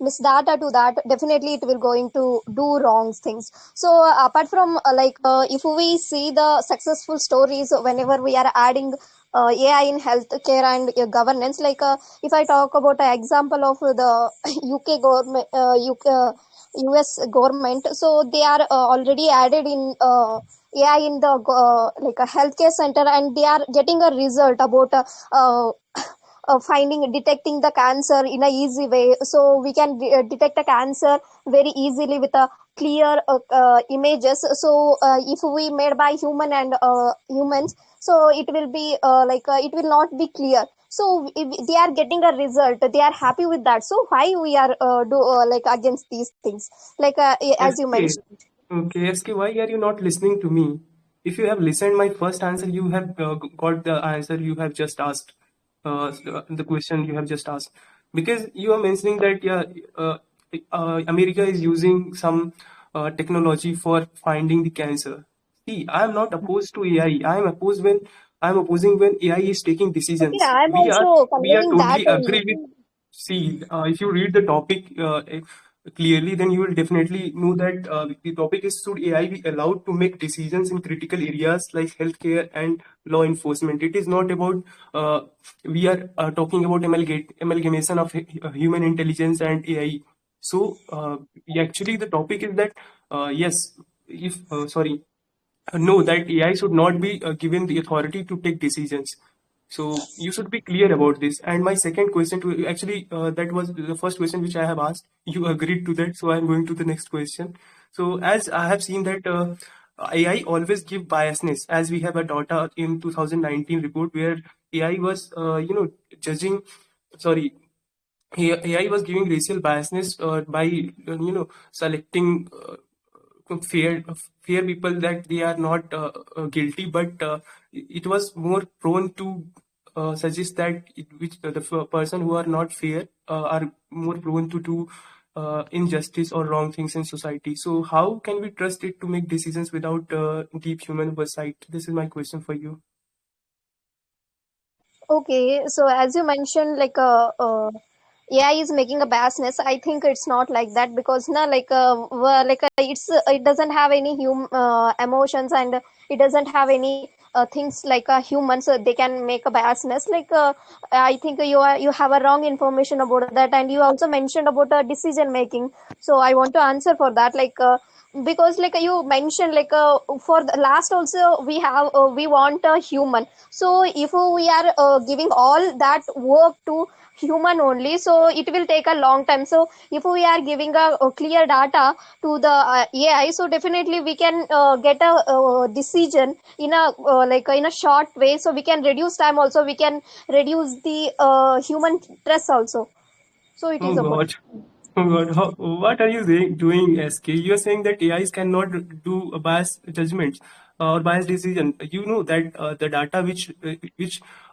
misdata to that, definitely it will going to do wrong things. So apart from if we see the successful stories whenever we are adding AI in healthcare and governance, if I talk about an example of the UK government, US government, so they are already added in AI in the a healthcare center, and they are getting a result about detecting the cancer in a easy way. So we can detect a cancer very easily with a clear images. So if we made by human and humans, so it will be it will not be clear. So if they are getting a result, they are happy with that. So why we are against these things, as you
SK,
mentioned?
okay, SK, why are you not listening to me? If you have listened my first answer, you have got the answer you have just asked, the question you have just asked. Because you are mentioning that America is using some technology for finding the cancer. See, I am not opposed to AI. I am opposing when AI is taking
Okay,
decisions.
I'm also
We are
conveying that
totally
only.
agree with. See, if you read the topic clearly, then you will definitely know that the topic is, should AI be allowed to make decisions in critical areas like healthcare and law enforcement? It is not about, we are talking about amalgamation of human intelligence and AI. So actually the topic is that, yes, if, no, that AI should not be given the authority to take decisions. So you should be clear about this. And my second question to actually, that was the first question which I have asked. You agreed to that, so I'm going to the next question. So as I have seen that AI always give biasness, as we have a data in 2019 report where AI was, judging. Sorry, AI was giving racial biasness by selecting fair people that they are not guilty, but it was more prone to suggest that person who are not fair are more prone to do injustice or wrong things in society. So how can we trust it to make decisions without deep human oversight? This is my question for you.
Okay, so as you mentioned, like AI is making a biasness. I think it's not like that because na it doesn't have any emotions, and it doesn't have any things like a human, so they can make a biasness. I think you have a wrong information about that, and you also mentioned about decision making. So I want to answer for that. Because like you mentioned, for the last also we want a human. So if we are giving all that work to human only, so it will take a long time. So if we are giving a clear data to the AI, so definitely we can get a decision in a in a short way, so we can reduce time also, we can reduce the human stress also. So it is
Oh
about.
God. Oh God, what are you doing, SK? You're saying that AIs cannot do a biased judgments or biased decision. You know that the data which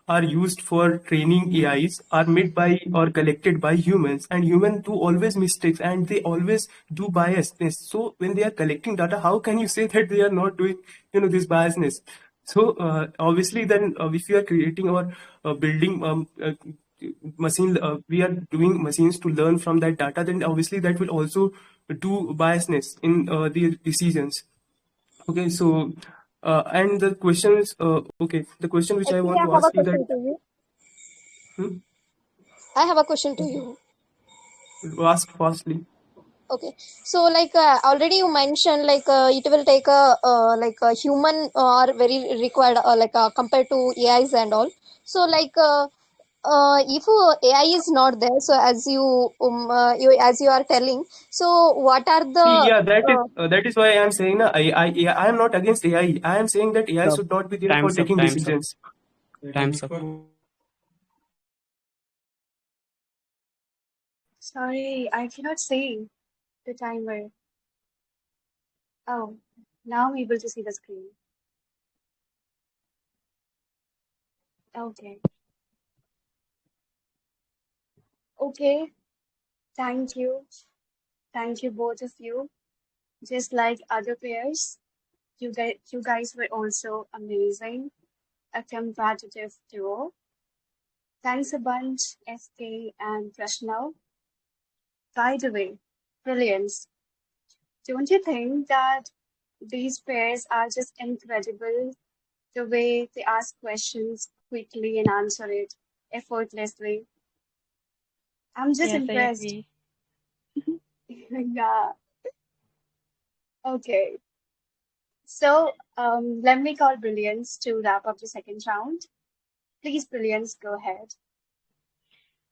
are used for training AIs are made by or collected by humans, and humans do always mistakes and they always do biasness. So when they are collecting data, how can you say that they are not doing this biasness? So obviously, then if you are creating or building machine, we are doing machines to learn from that data, then obviously that will also do biasness in the decisions. Okay, so and the question is okay. The question which I
Actually,
want
I
to
have a
ask you that.
question to you. I have a question to you.
Ask fastly.
Okay, so already you mentioned it will take a human are very required compared to AIs and all. So if AI is not there, so as you are telling, so what are
See,
the
yeah, that is why I am saying I am not against AI. I am saying that AI
Stop.
should not be there for
Time's up.
taking
Time's up.
decisions.
Time's up.
Sorry, I cannot see the timer. Oh, now I'm able to see the screen. Okay. Okay. Thank you. Thank you, both of you. Just like other pairs, you guys were also amazing. A competitive duo. Thanks a bunch, SK and Prashnav. By the way, brilliance. Don't you think that these pairs are just incredible? The way they ask questions quickly and answer it effortlessly. I'm just
Yes, I
impressed.
agree.
Yeah. Okay. So let me call Brilliance to wrap up the second round. Please, Brilliance, go ahead.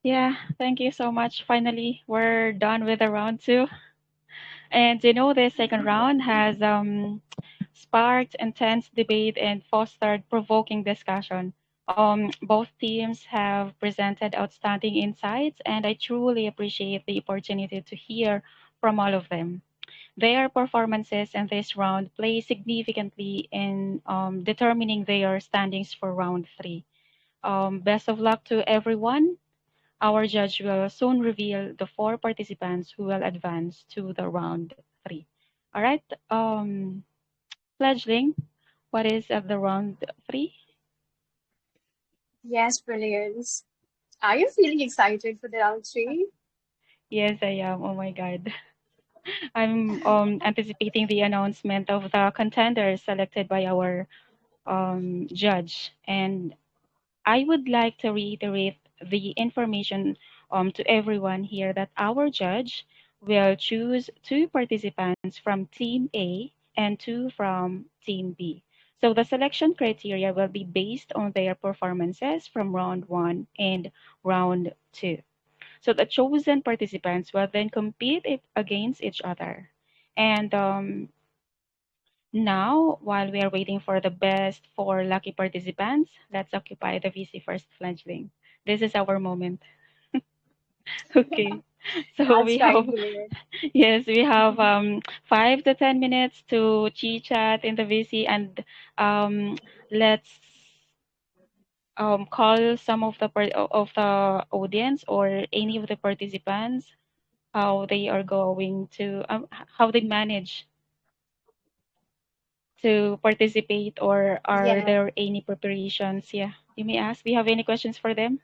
Yeah, thank you so much. Finally, we're done with the round two. And the second round has sparked intense debate and fostered provoking discussion. Both teams have presented outstanding insights, and I truly appreciate the opportunity to hear from all of them. Their performances in this round play significantly in determining their standings for round three. Best of luck to everyone. Our judge will soon reveal the four participants who will advance to the round three. All right, Fledgling, what is at the round three?
Yes, Brilliance. Are you feeling excited for the round three?
Yes, I am. Oh my God. I'm anticipating the announcement of the contenders selected by our judge. And I would like to reiterate the information to everyone here that our judge will choose two participants from Team A and two from Team B. So the selection criteria will be based on their performances from round one and round two. So the chosen participants will then compete against each other. And now, while we are waiting for the best four lucky participants, let's occupy the VC first, Fledgling. This is our moment. Okay. So we
That's right,
have,
Brilliance.
yes, we have 5 to 10 minutes to chit chat in the VC, and let's call some of the of the audience or any of the participants how they are going to, how they manage to participate, or are
Yeah.
there any preparations? Yeah, you may ask. Do you have any questions for them?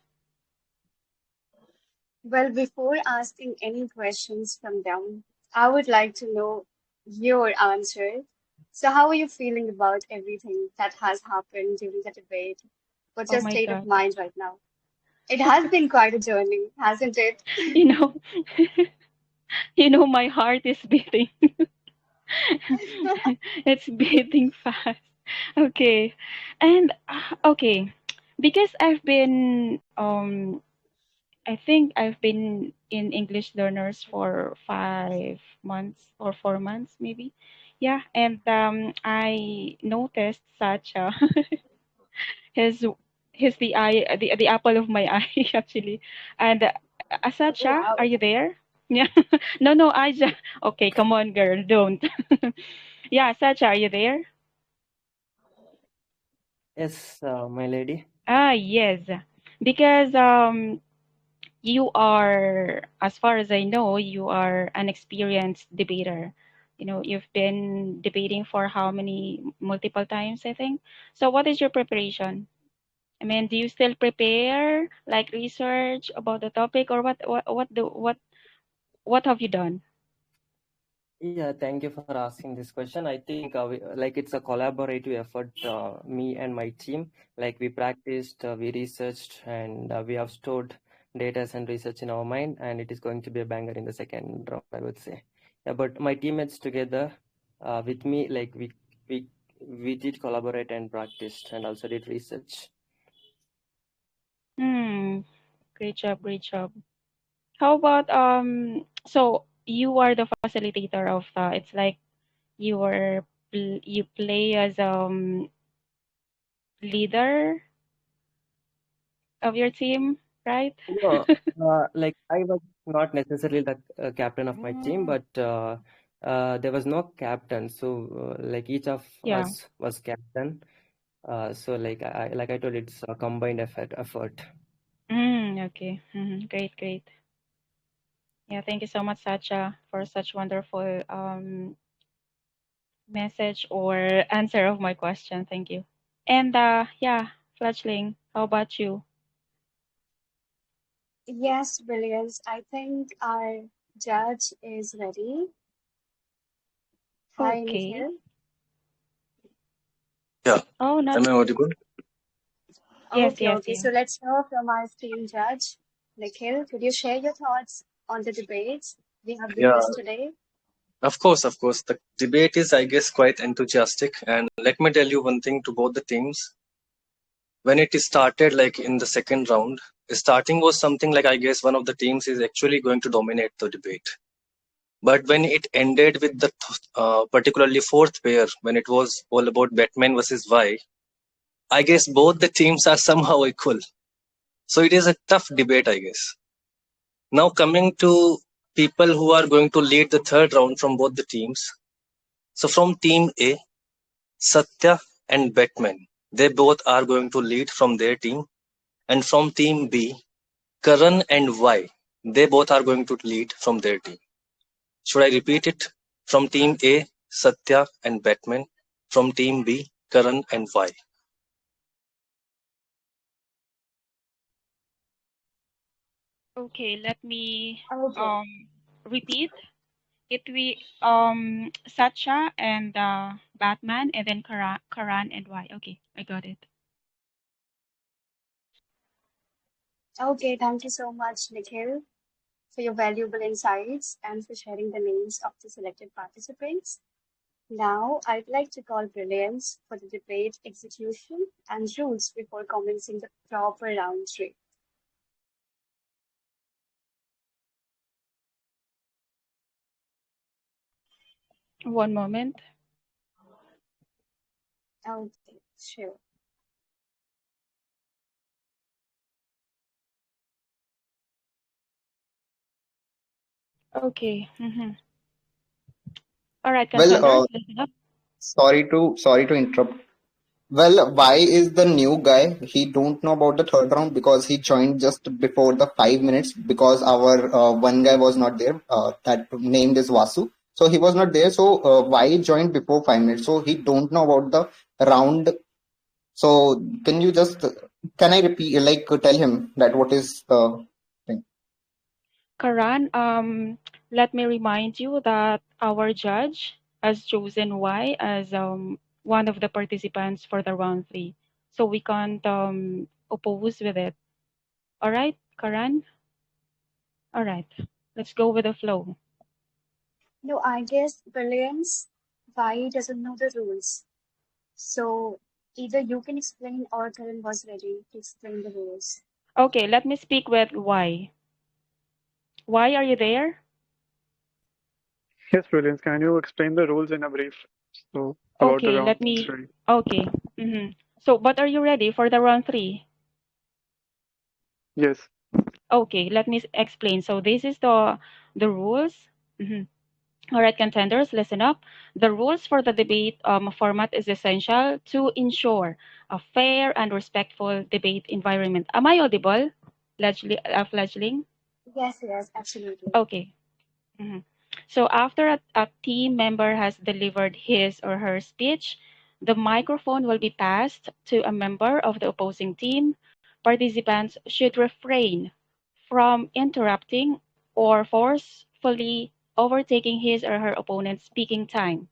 Well, before asking any questions from them, I would like to know your answer. So, how are you feeling about everything that has happened during the debate? What's
Oh
your
my
state of
God.
mind right now? It has been quite a journey, hasn't it?
You know, my heart is beating. It's beating fast. Okay. And okay, because I think I've been in English learners for 5 months or 4 months maybe. Yeah, and I noticed Sacha. his he's the eye, the apple of my eye actually. And
Oh,
Sacha,
wow.
are you there? Yeah. No, I just okay, come on girl, don't. Yeah, Sacha, are you there?
Yes, my lady.
Yes. Because you are, as far as I know, you are an experienced debater. You've been debating for how many, multiple times, I think. So what is your preparation? I mean, do you still prepare like research about the topic, or what have you done?
Yeah, thank you for asking this question. I think like it's a collaborative effort, me and my team. Like we practiced, we researched, and we have stored data and research in our mind, and it is going to be a banger in the second round, I would say. Yeah, but my teammates together with me, like we did collaborate and practiced, and also did research.
Great job, great job. How about so you are the facilitator of it's like you play as leader of your team, right?
No, like I was not necessarily the captain of my team, but there was no captain. So like each of
Yeah.
us was captain. So like I told, it's a combined effort.
Okay. Great, great. Yeah, thank you so much, Sacha, for such wonderful message or answer of my question. Thank you. And yeah, Fletchling, how about you?
Yes, brilliant. I think our judge is ready. Hi,
Okay.
Nikhil.
Yeah.
Oh, not
Am I audible?
yes,
Okay,
yes,
okay.
yeah.
So let's hear from our esteemed judge. Nikhil, could you share your thoughts on the debates we have
Yeah,
witnessed today?
of course, of course. The debate is, I guess, quite enthusiastic. And let me tell you one thing to both the teams. When it started, like in the second round, starting was something like, I guess, one of the teams is actually going to dominate the debate. But when it ended with the particularly fourth pair, when it was all about Batman versus Y, I guess both the teams are somehow equal. So it is a tough debate, I guess. Now coming to people who are going to lead the third round from both the teams. So from team A, Satya and Batman, they both are going to lead from their team. And from team B, Karan and Y, they both are going to lead from their team. Should I repeat it? From team A, Satya and Batman. From team B, Karan and Y.
Okay, let me
Okay.
repeat. It we Sacha and Batman, and then Karan and Y. Okay, I got it.
Okay, thank you so much, Nikhil, for your valuable insights and for sharing the names of the selected participants. Now, I'd like to call Brilliance for the debate execution and rules before commencing the proper round three.
One moment.
Okay, sure.
Okay. All right,
Well,
contenders, listen up.
sorry to interrupt. Well, why is the new guy? He don't know about the third round because he joined just before the 5 minutes because our one guy was not there. That named is Vasu. So he was not there. So why he joined before 5 minutes? So he don't know about the round. So can you just can I repeat tell him that what is the thing?
Karan, let me remind you that our judge has chosen Y as one of the participants for the round 3. So we can't oppose with it. All right, Karan? All right, let's go with the flow.
No, I guess Brilliance, why doesn't know the rules. So either you can explain or Karan was ready to explain the rules.
Okay, let me speak with Y. Y, are you there?
Yes, Brilliance. Can you explain the rules in a brief? So about the
Okay,
round
let me.
3.
Okay. So, but are you ready for the round 3?
Yes.
Okay, let me explain. So this is the rules. All right, contenders, listen up. The rules for the debate format is essential to ensure a fair and respectful debate environment. Am I audible, Fledgling?
Yes, absolutely.
Okay. So after a team member has delivered his or her speech, the microphone will be passed to a member of the opposing team. Participants should refrain from interrupting or forcefully overtaking his or her opponent's speaking time.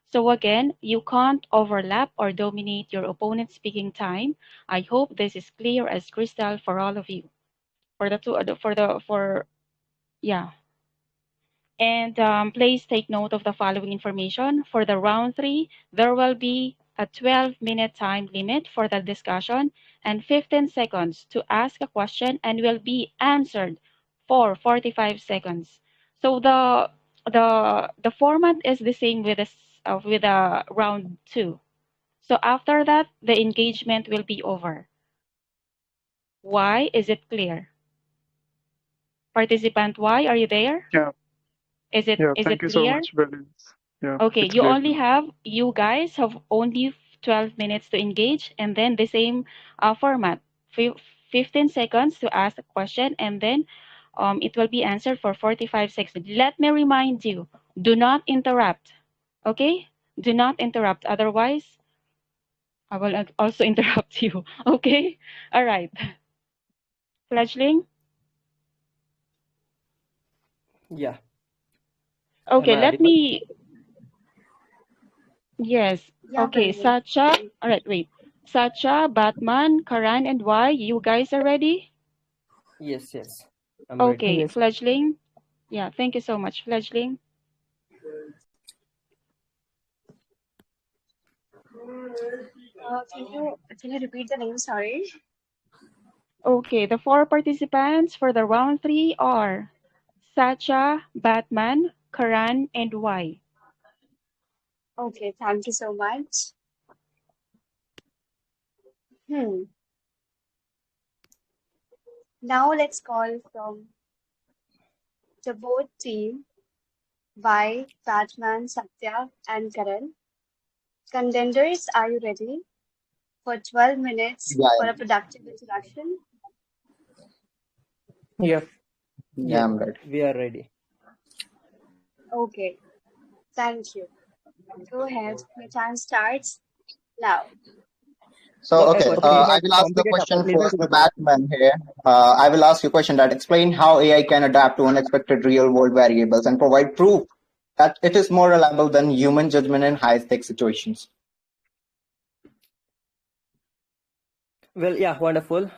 So again, you can't overlap or dominate your opponent's speaking time. I hope this is clear as crystal for all of you. Yeah. And please take note of the following information. For the round 3, there will be a 12-minute time limit for the discussion and 15 seconds to ask a question and will be answered for 45 seconds. So the format is the same with the round 2. So after that, the engagement will be over. Why? Is it clear? Participant Y, are you there?
Yeah.
Is it
Thank you so
clear?
much, Brilliance. Yeah,
Okay,
it's clear.
you guys have only 12 minutes to engage, and then the same format, 15 seconds to ask a question, and then it will be answered for 45 seconds. Let me remind you, do not interrupt, okay? Do not interrupt, otherwise I will also interrupt you, okay? All right. Fledgling?
Yeah.
Okay,
Am I audible?
Yes.
Yeah,
Okay,
Brilliant.
𝗧𝗵𝗲. All right, wait. 𝗧𝗵𝗲, Batman, Karan, and Y, you guys are ready?
Yes. I'm ready.
Okay,
Yes.
Fledgling. Yeah, thank you so much, Fledgling.
Can you repeat the name? Sorry.
Okay, the 4 participants for the round 3 are 𝗧𝗵𝗲, Batman, Karan, and Y.
Okay, thank you so much. Now let's call from the both team by Batman, Satya, and Karan. Contenders, are you ready for 12 minutes
Yeah,
for a productive introduction?
Yeah.
yeah, I'm ready.
We are ready.
Okay, thank you. Go ahead. Your time starts now.
So,
One
okay,
question.
I will ask the question
Listen
first
to
to
the question.
Batman here. I will ask you a question that explain how AI can adapt to unexpected real world variables and provide proof that it is more reliable than human judgment in high stakes situations.
Well, yeah, wonderful.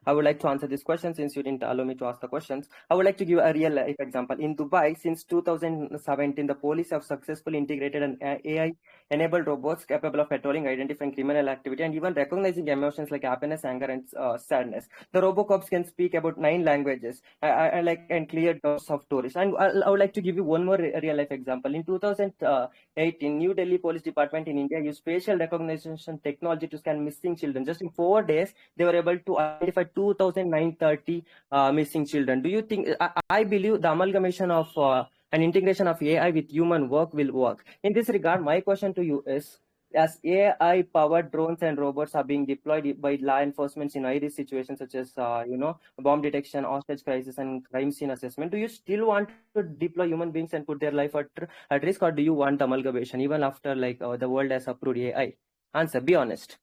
I would like to answer this question since you didn't allow me to ask the questions. I would like to give a real life example. In Dubai, since 2017, the police have successfully integrated an AI-enabled robots capable of patrolling, identifying criminal activity, and even recognizing emotions like happiness, anger, and sadness. The RoboCops can speak about 9 languages and clear doubts of tourists. And I would like to give you one more real life example. In 2018, New Delhi Police Department in India used facial recognition technology to scan missing children. Just in 4 days, they were able to identify 2,930 missing children. Do you think? I believe the amalgamation of an integration of AI with human work will work. In this regard, my question to you is: as AI-powered drones and robots are being deployed by law enforcement in high-risk situations such as, bomb detection, hostage crisis, and crime scene assessment, do you still want to deploy human beings and put their life at risk, or do you want amalgamation even after the world has approved AI? Answer, be honest.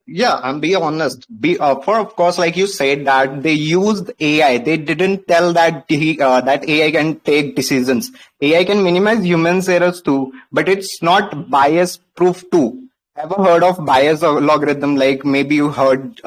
Yeah, and be honest. For of course, like you said, that they used AI. They didn't tell that that AI can take decisions. AI can minimize humans' errors too, but it's not bias proof too. Ever heard of bias or logarithm? Like maybe you heard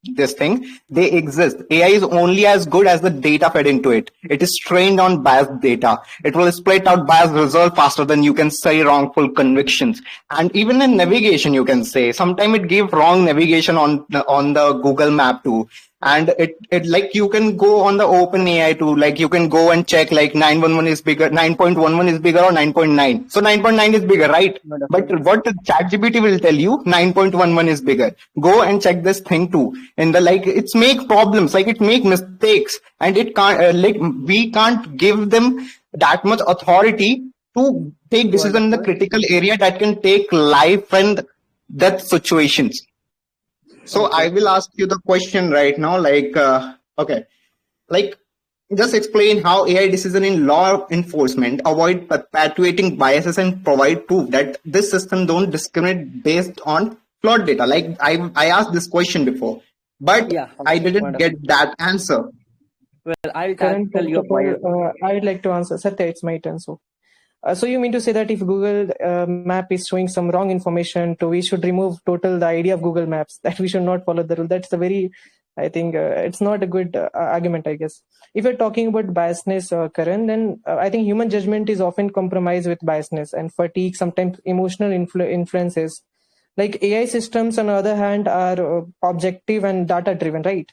this thing. They exist. AI is only as good as the data fed into it. It is trained on biased data. It will split out biased results faster than you can say wrongful convictions. And even in navigation, you can say sometimes it gives wrong navigation on the Google map too. And it like you can go on the open AI too, like you can go and check like 911 is bigger, 9.11 is bigger or 9.9. So 9.9 is bigger, right? But what the ChatGPT will tell you, 9.11 is bigger. Go and check this thing too. And it's make problems, like it make mistakes, and it can't we can't give them that much authority to take decision in the critical area that can take life and death situations. So I will ask you the question right now, okay, just explain how AI decision in law enforcement avoid perpetuating biases and provide proof that this system don't discriminate based on flawed data. Like I asked this question before, but yeah, I didn't get that answer.
Well, I'll tell you.
I would like to answer. Satya, it's my turn. So you mean to say that if Google map is showing some wrong information, we should remove the idea of Google Maps, that we should not follow the rule? That's a very, I think it's not a good argument, I guess. If you're talking about biasness, Karan, then I think human judgment is often compromised with biasness and fatigue, sometimes emotional influences. Like AI systems, on the other hand, are objective and data driven, right?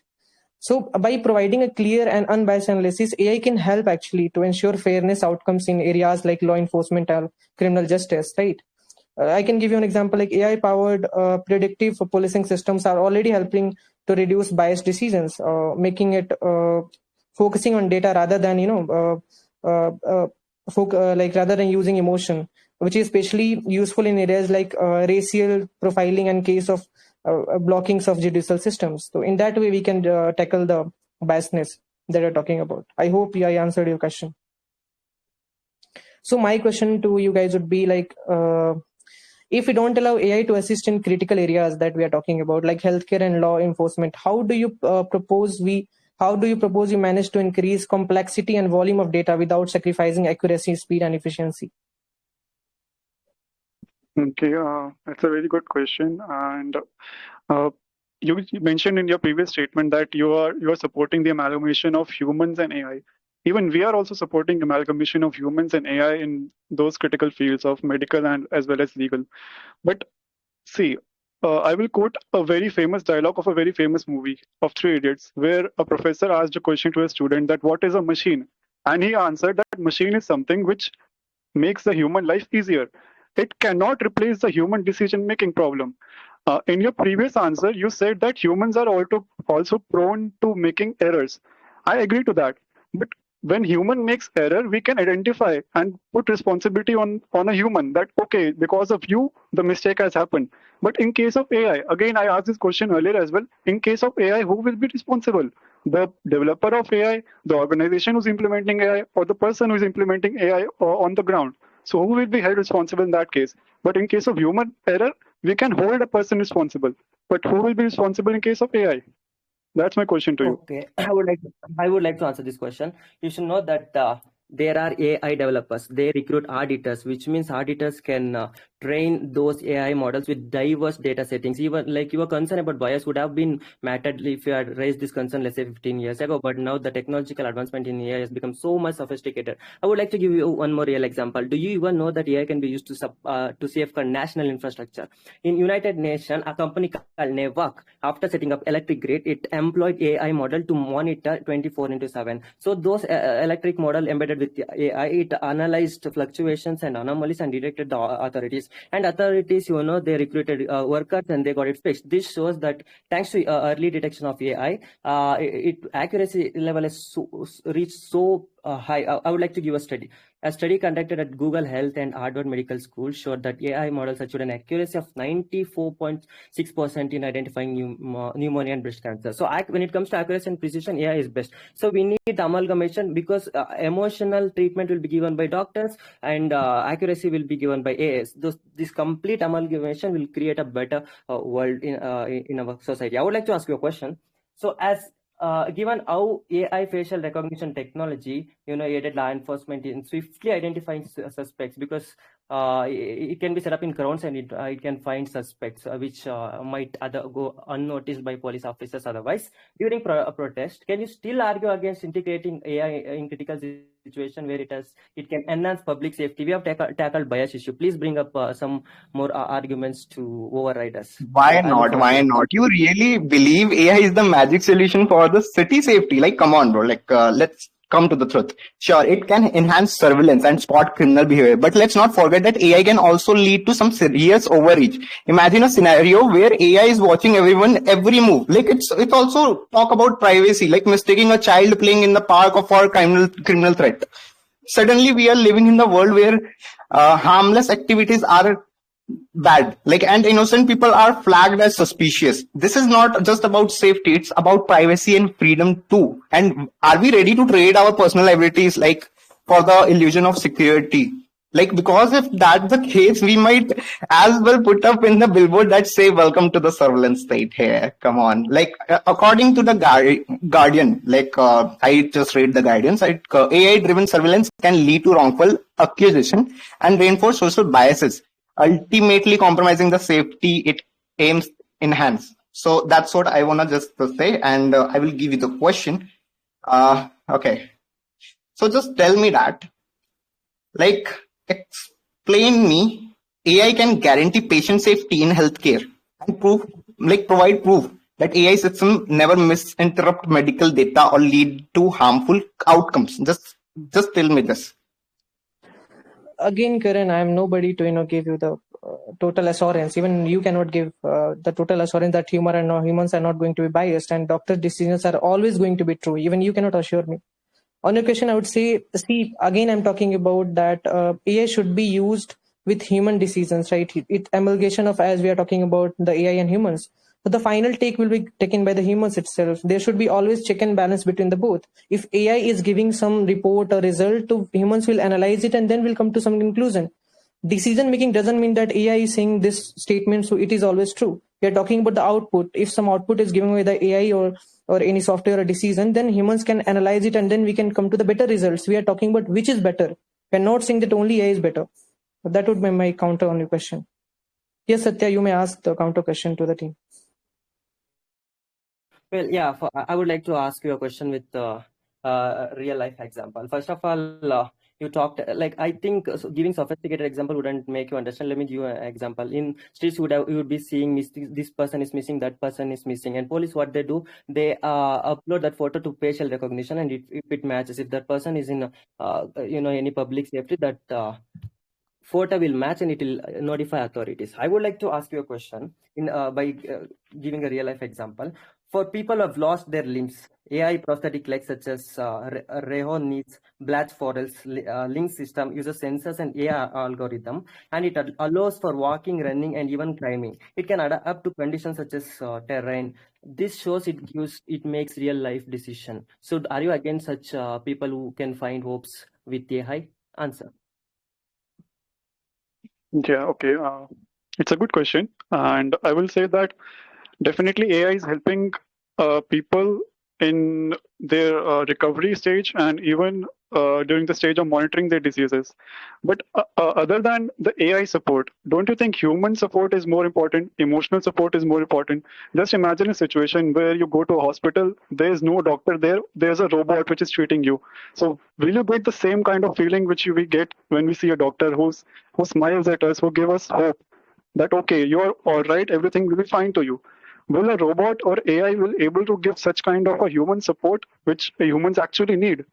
So by providing a clear and unbiased analysis, AI can help actually to ensure fairness outcomes in areas like law enforcement and criminal justice, right? I can give you an example, like AI-powered predictive policing systems are already helping to reduce biased decisions, making it focusing on data rather than, rather than using emotion, which is especially useful in areas like racial profiling and case of blockings of judicial systems. So in that way, we can tackle the biasness that you're talking about. I hope I answered your question. So my question to you guys would be like, if we don't allow AI to assist in critical areas that we are talking about, like healthcare and law enforcement, how do you propose we manage to increase complexity and volume of data without sacrificing accuracy, speed, and efficiency?
Okay, that's a very good question. And you mentioned in your previous statement that you are supporting the amalgamation of humans and AI. Even we are also supporting amalgamation of humans and AI in those critical fields of medical and as well as legal. But see, I will quote a very famous dialogue of a very famous movie of Three Idiots, where a professor asked a question to a student that what is a machine? And he answered that machine is something which makes the human life easier. It cannot replace the human decision-making problem. In your previous answer, you said that humans are also prone to making errors. I agree to that. But when human makes error, we can identify and put responsibility on a human that, okay, because of you, the mistake has happened. But in case of AI, again, I asked this question earlier as well. In case of AI, who will be responsible? The developer of AI, the organization who's implementing AI, or the person who's implementing AI on the ground? So who will be held responsible in that case? But in case of human error, we can hold a person responsible. But who will be responsible in case of AI? That's my question to you.
Okay, I would like to answer this question. You should know that there are AI developers. They recruit auditors, which means auditors can train those AI models with diverse data settings. Even like your concern about bias would have been mattered if you had raised this concern, let's say 15 years ago. But now the technological advancement in AI has become so much sophisticated. I would like to give you one more real example. Do you even know that AI can be used to safeguard national infrastructure? In United Nations, a company called 𝗵𝗵, after setting up electric grid, it employed AI model to monitor 24/7. So those electric model embedded with AI, it analyzed fluctuations and anomalies and detected the authorities. And authorities, they recruited workers and they got it fixed. This shows that thanks to early detection of AI, its accuracy level is reached so high. I would like to give a study. A study conducted at Google Health and Harvard Medical School showed that AI models achieved an accuracy of 94.6% in identifying pneumonia and breast cancer. So when it comes to accuracy and precision, AI is best. So we need amalgamation because emotional treatment will be given by doctors and accuracy will be given by AIs. This complete amalgamation will create a better world in our society. I would like to ask you a question. So given how AI facial recognition technology, aided law enforcement in swiftly identifying suspects, because it can be set up in crowds and it can find suspects which might go unnoticed by police officers otherwise. During a protest, can you still argue against integrating AI in critical situation where it can enhance public safety? We have tackled bias issue. Please bring up some more arguments to override us.
Why not? Why not? You really believe AI is the magic solution for the city safety? Like, come on, bro. Like, let's come to the truth. Sure, it can enhance surveillance and spot criminal behavior, but let's not forget that AI can also lead to some serious overreach. Imagine a scenario where AI is watching everyone, every move. Like, it also talk about privacy, like mistaking a child playing in the park for criminal threat. Suddenly, we are living in the world where harmless activities are bad, and innocent people are flagged as suspicious. This is not just about safety, it's about privacy and freedom too. And are we ready to trade our personal liberties for the illusion of security? Because if that's the case, we might as well put up in the billboard that say welcome to the surveillance state here. Come on. According to the Guardian, I just read the Guardian, AI driven surveillance can lead to wrongful accusation and reinforce social biases, ultimately compromising the safety it aims enhance. So that's what I want to just say, and I will give you the question. Okay. So just tell me that, explain me, AI can guarantee patient safety in healthcare and provide proof that AI system never misinterrupt medical data or lead to harmful outcomes. Just tell me this.
Again, Karan, I am nobody to give you the total assurance. Even you cannot give the total assurance that humans are not going to be biased and doctor decisions are always going to be true. Even you cannot assure me. On your question, I would say, see, again, I'm talking about that AI should be used with human decisions, right? It amalgamation of, as we are talking about the AI and humans. But the final take will be taken by the humans itself. There should be always check and balance between the both. If AI is giving some report or result, to humans will analyze it and then will come to some conclusion. Decision making doesn't mean that AI is saying this statement, so it is always true. We are talking about the output. If some output is given by the AI or any software or decision, then humans can analyze it and then we can come to the better results. We are talking about which is better. We are not saying that only AI is better. But that would be my counter on your question. Yes, Satya, you may ask the counter question to the team.
Well, yeah, I would like to ask you a question with a real life example. First of all, you talked, I think giving sophisticated example wouldn't make you understand. Let me give you an example. In streets, you would be seeing this person is missing, that person is missing. And police, what they do, they upload that photo to facial recognition, and if it matches, if that person is in any public safety, that photo will match and it will notify authorities. I would like to ask you a question by giving a real life example. For people who have lost their limbs, AI prosthetic legs such as 𝗵𝗵 link system uses sensors and AI algorithm, and it allows for walking, running, and even climbing. It can adapt to conditions such as terrain. This shows it makes real life decision. So, are you against such people who can find hopes with AI? Answer.
Yeah, okay. It's a good question. And I will say that definitely AI is helping people in their recovery stage and even during the stage of monitoring their diseases. But other than the AI support, don't you think human support is more important? Emotional support is more important? Just imagine a situation where you go to a hospital, there's no doctor there, there's a robot which is treating you. So will you get the same kind of feeling which we get when we see a doctor who smiles at us, who gives us hope that, okay, you're all right, everything will be fine to you? Will a robot or AI will able to give such kind of a human support which humans actually need?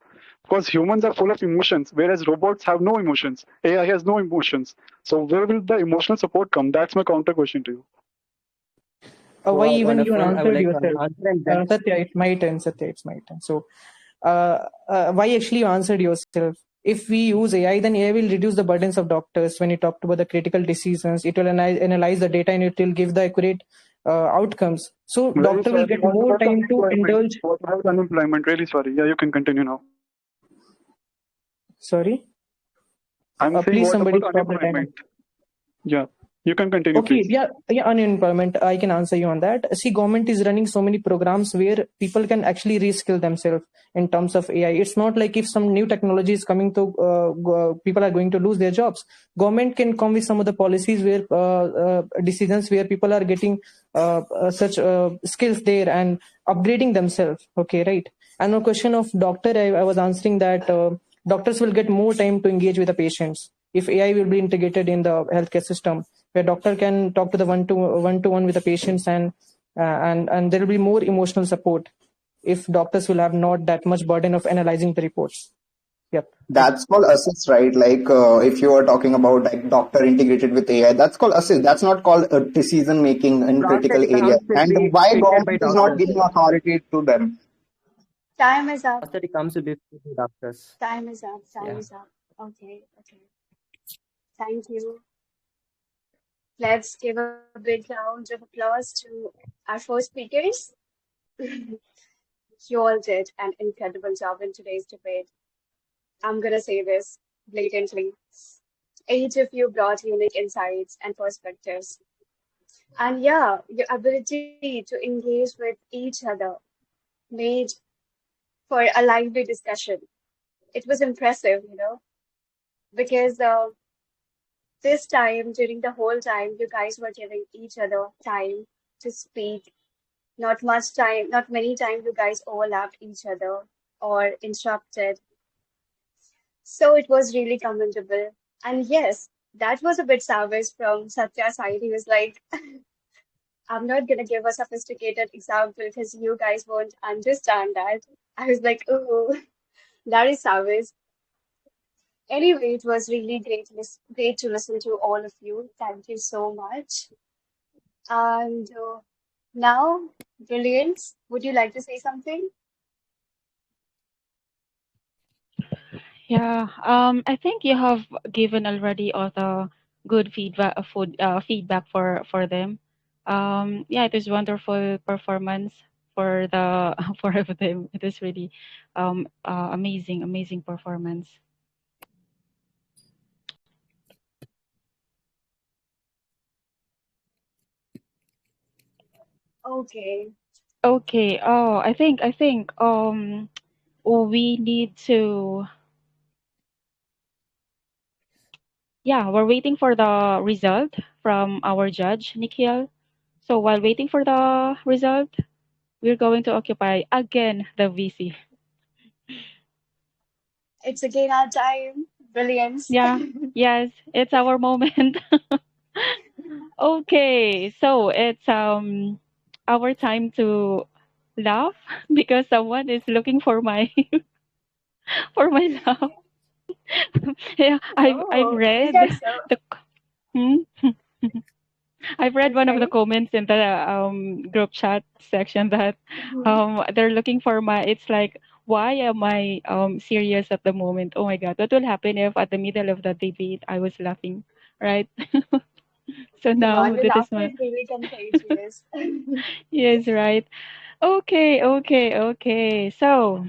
Because humans are full of emotions, whereas robots have no emotions. AI has no emotions. So where will the emotional support come? That's my counter question to you.
Why even you answered yourself? Satya, it's my turn. Satya, it's my turn. So why actually you answered yourself? if we use AI, then AI will reduce the burdens of doctors. When you talk about the critical decisions, it will analyze the data and it will give the accurate outcomes. So
Very
doctor will
sorry.
get
What
more
about
time to
unemployment?
indulge.
What about unemployment? Really sorry. Yeah, you can continue now.
Sorry,
I'm saying,
please
what
somebody
about
stop the timer.
unemployment? Yeah, you can continue,
Okay,
please.
yeah, unemployment. I can answer you on that. See, government is running so many programs where people can actually reskill themselves in terms of AI. It's not like if some new technology is coming to, people are going to lose their jobs. Government can come with some of the policies where decisions where people are getting such skills there and upgrading themselves. Okay, right. And the question of doctor, I was answering that doctors will get more time to engage with the patients if AI will be integrated in the healthcare system, where doctor can talk to the one-to-one with the patients, and there will be more emotional support if doctors will have not that much burden of analyzing the reports. Yep.
That's called assist, right? Like if you are talking about like doctor integrated with AI, that's called assist. That's not called decision making in critical
Prosthetic
areas.
arms will
And
be
why
fitted by
government is not
doctors.
giving
Okay,
authority to them?
time is up.
Prosthetic arms will be fitted by doctors.
Time is up. Time
Yeah.
is up. Okay, okay. Thank you. Let's give a big round of applause to our four speakers. You all did an incredible job in today's debate. I'm gonna say this blatantly. Each of you brought unique insights and perspectives. And yeah, your ability to engage with each other made for a lively discussion. It was impressive, because this time, during the whole time, you guys were giving each other time to speak. Not much time, not many times you guys overlapped each other or interrupted. So it was really commendable. And yes, that was a bit savage from Satya's side. He was like, I'm not going to give a sophisticated example because you guys won't understand that. I was like, oh, that is savage. Anyway, it was really great to listen to all of you. Thank you so much. And now, Brilliance, would you like to say something?
Yeah, I think you have given already all the good feedback for them. Yeah, it was wonderful performance for the for them. It was really amazing performance.
Okay.
Okay. Oh, I think we need to. Yeah, we're waiting for the result from our judge, Nikhil. So while waiting for the result, we're going to occupy again the VC.
It's again our time. Brilliance.
Yeah, yes, it's our moment. Okay, so it's our time to laugh because someone is looking for my for my laugh. Yeah, I've
Oh, is
read
that so?
the hmm? I've read one of the
Okay.
comments in the group chat section that they're looking for my. It's like, why am I serious at the moment? Oh my God, what will happen if at the middle of the debate I was laughing, right? So
Come on,
now
the
this is
laughter
my
is really contagious.
yes, right. Okay. So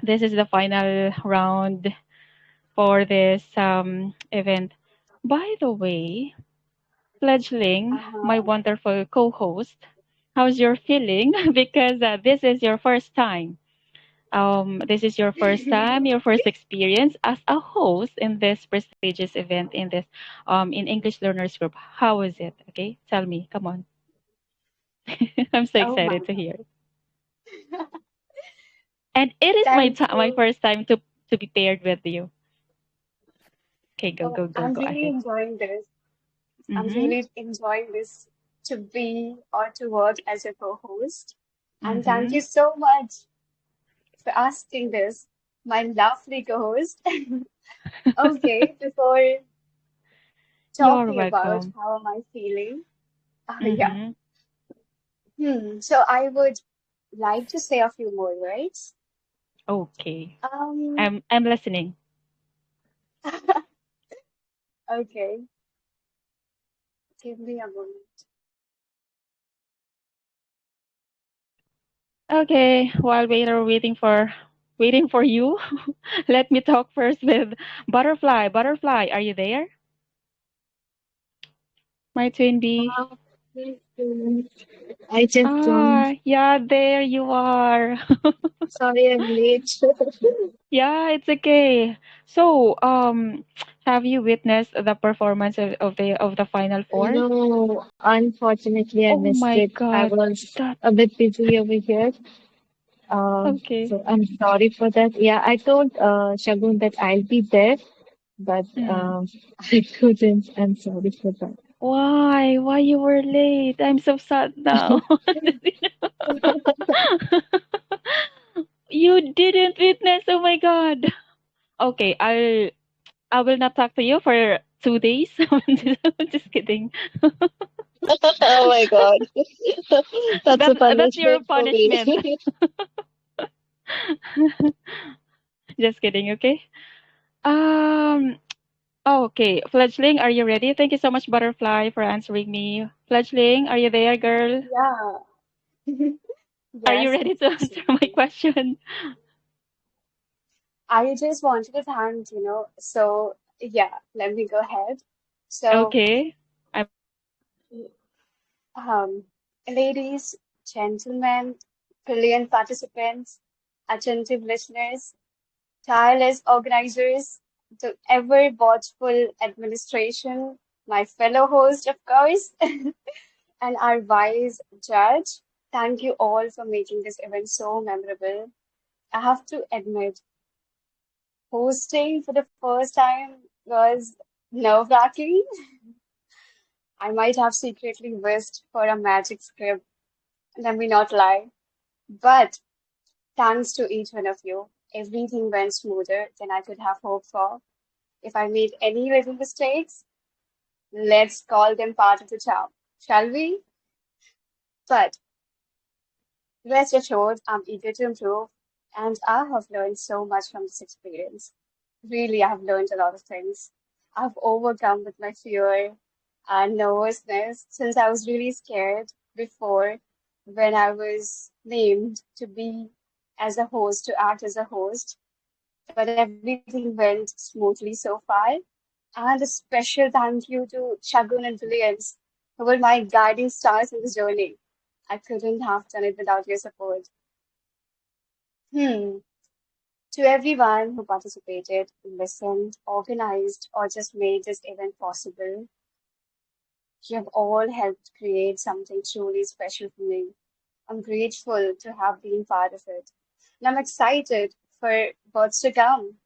this is the final round for this event. By the way, Fledgling, my
Uh-huh.
wonderful co-host, how's your feeling? Because this is your first time. Your first experience as a host in this prestigious event in this in English Learners Group. How was it? Okay, tell me. Come on. I'm so
Oh my
excited to
God.
hear. And it is my
Thank
my
you.
first time to be paired with you. Okay,
Oh, I'm
go
really
ahead.
enjoying this. I'm
Mhm.
really enjoying this to be or to work as a co-host. And thank you
Mhm.
so much for asking this, my lovely co-host. Okay, before
You're
talking about
welcome.
how am I feeling, yeah.
Mhm.
So I would like to say a few more words.
Okay.
Um,
I'm listening.
Okay, give me a moment.
Okay, while we're waiting for you, let me talk first with Butterfly. Butterfly, are you there? My twin bee.
I just joined.
Yeah, there you are.
Sorry, I'm late.
Yeah, it's okay. So, have you witnessed the performance of the Final Four?
No, unfortunately, I
Oh
missed
my
it. I
God,
was
that
a bit busy over here.
okay.
So I'm sorry for that. Yeah, I told Shagun that I'll be there, but
Mm.
I couldn't. I'm sorry for that.
Why? Why you were late? I'm so sad now. You didn't witness. Oh my God. Okay, I will not talk to you for 2 days. Just kidding.
Oh my God. That's a
That's your
punishment for me.
punishment. Just kidding, okay? Um, okay. Fledgling, are you ready? Thank you so much, Butterfly, for answering me. Fledgling, are you there, girl?
Yeah.
Are you
Yes,
ready to answer my
absolutely.
question?
I just wanted to thank, so yeah, let me go ahead. So,
Okay. I'm
um, ladies, gentlemen, brilliant participants, attentive listeners, tireless organizers, the ever watchful administration, my fellow host, of course, and our wise judge. Thank you all for making this event so memorable. I have to admit, hosting for the first time was nerve-wracking. I might have secretly wished for a magic script, let me not lie. But thanks to each one of you, everything went smoother than I could have hoped for. If I made any little mistakes, let's call them part of the charm, shall we? But rest assured, I'm eager to improve, and I have learned so much from this experience. Really, I have learned a lot of things. I've overcome with my fear and nervousness since I was really scared before when I was named to be as a host, to act as a host. But everything went smoothly so far. And a special thank you to Shagun and Brilliance, who were my guiding stars in this journey. I couldn't have done it without your support. Hmm. To everyone who participated, listened, organized, or just made this event possible, you have all helped create something truly special for me. I'm grateful to have been part of it. And I'm excited for what's to come.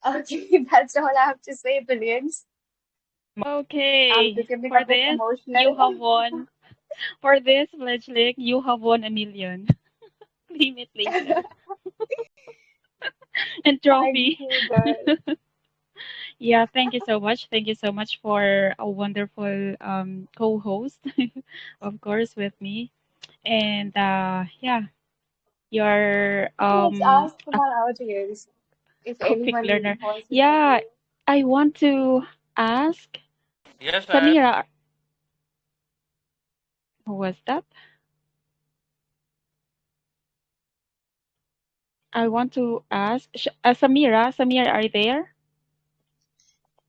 Okay, that's all I have to say, Billions. I'm
okay.
becoming a
For
bit
this, you
emotional.
have won. For this, Fledgling, you have won 1 million. Claim it later. And
Thank
trophy.
you, girl.
Yeah, thank you so much. Thank you so much for a wonderful co-host, of course, with me. And yeah, you're
Let's ask
a
from our audience if
quick
anyone
learner.
wants to
Yeah,
continue.
I want to ask
Yes, I
Samira. Who was that? I want to ask Samira. Samira, are you there?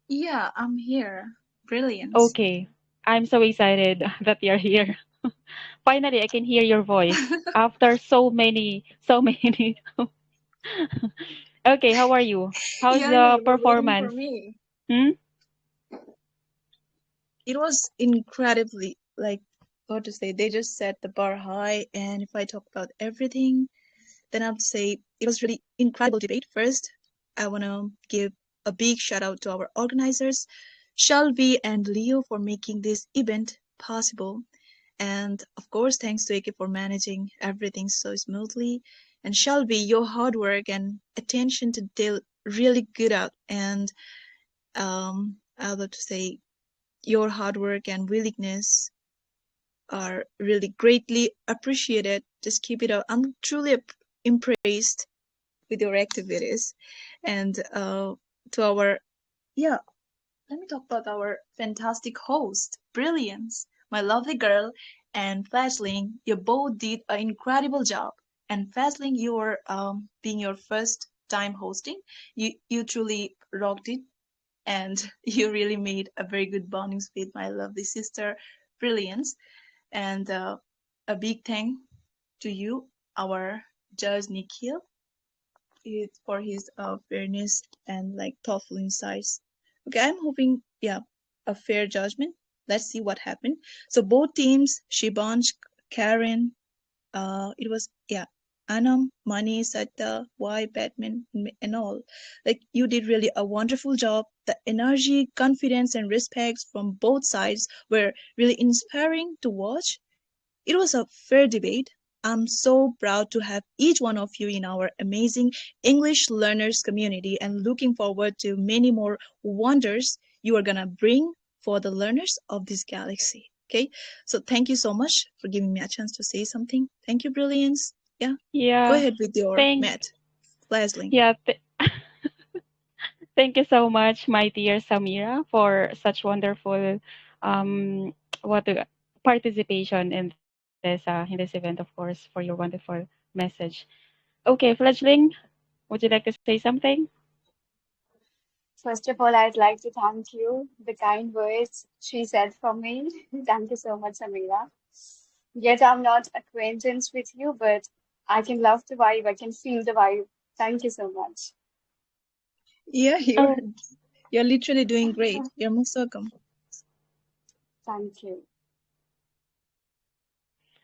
Yeah, I'm here. Brilliance.
Okay, I'm so excited that you're here. Finally, I can hear your voice after so many. Okay, how are you? How's
Yeah,
the
you were waiting for
performance?
me.
Hmm?
It was incredibly, like, what to say, they just set the bar high. And if I talk about everything, then I have to say it was really incredible debate. First, I want to give a big shout out to our organizers, Shelby and Leo, for making this event possible. And of course, thanks to AK for managing everything so smoothly. And Shelby, your hard work and attention to detail really good out. And I would love to say your hard work and willingness are really greatly appreciated. Just keep it up. I'm truly impressed with your activities. And
to our, yeah, let me talk about our fantastic host, Brilliance, my lovely girl, and Fledgling. You both did an incredible job. And Fledgling, you were being your first time hosting. You truly rocked it, and you really made a very good bonding with my lovely sister, Brilliance. And a big thank to you, our Judge Nikhil, for his fairness and like thoughtful insights. Okay, I'm hoping, yeah, a fair judgment. Let's see what happened. So both teams, Shibansh, Karen, it was, yeah, Anam, Mani, Satta, Batman, and all. Like, you did really a wonderful job. The energy, confidence, and respect from both sides were really inspiring to watch. It was a fair debate. I'm so proud to have each one of you in our amazing English learners community and looking forward to many more wonders you are going to bring for the learners of this galaxy. Okay, so thank you so much for giving me a chance to say something. Thank you, Brilliance. Yeah, go
Yeah,
ahead with your Matt, Leslie.
yeah. Thank you so much, my dear Samira, for such wonderful what participation in this event, of course, for your wonderful message. Okay, Fledgling, would you like to say something?
First of all, I'd like to thank you. The kind words she said for me. Thank you so much, Samira. Yet I'm not acquaintance with you, but I can love the vibe. I can feel the vibe. Thank you so much.
Yeah, you're literally doing great. You're most welcome.
Thank you.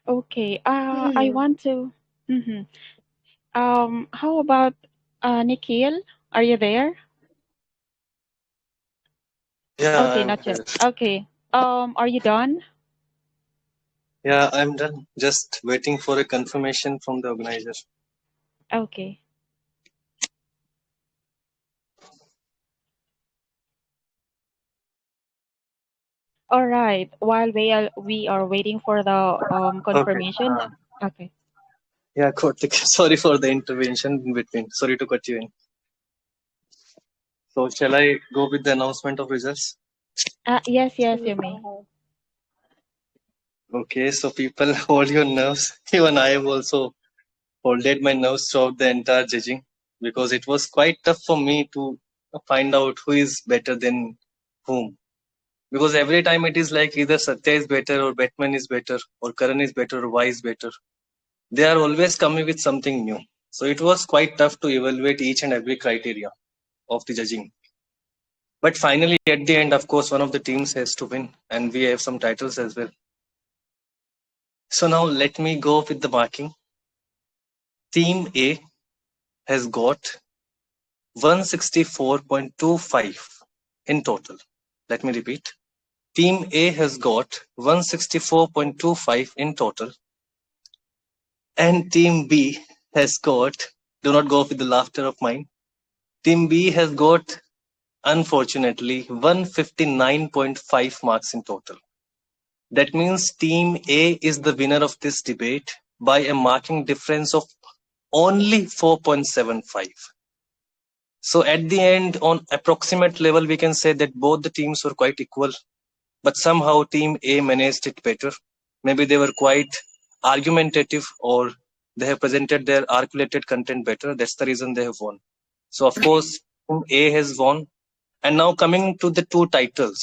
Okay, I want to. How about Nikhil? Are you there?
Yeah,
Okay,
I'm
not
here.
yet. Okay. Are you done?
Yeah, I'm done. Just waiting for a confirmation from the organizer.
Okay. All right. While we are waiting for the confirmation. Okay.
Yeah, Karthik, sorry for the intervention in between. Sorry to cut you in. So shall I go with the announcement of results?
Yes, you may.
Okay, so people hold your nerves. Even I have also holded my nerves throughout the entire judging because it was quite tough for me to find out who is better than whom. Because every time it is like either Satya is better or Batman is better or Karan is better or Y is better. They are always coming with something new. So it was quite tough to evaluate each and every criteria of the judging. But finally, at the end, of course, one of the teams has to win, and we have some titles as well. So now let me go with the marking. Team A has got 164.25 in total. Let me repeat. Team A has got 164.25 in total. And Team B has got, do not go with the laughter of mine. Team B has got, unfortunately, 159.5 marks in total. That means Team A is the winner of this debate by a marking difference of only 4.75. So at the end, on approximate level, we can say that both the teams were quite equal, but somehow Team A managed it better. Maybe they were quite argumentative or they have presented their articulated content better. That's the reason they have won. So of course, Team A has won. And now coming to the two titles.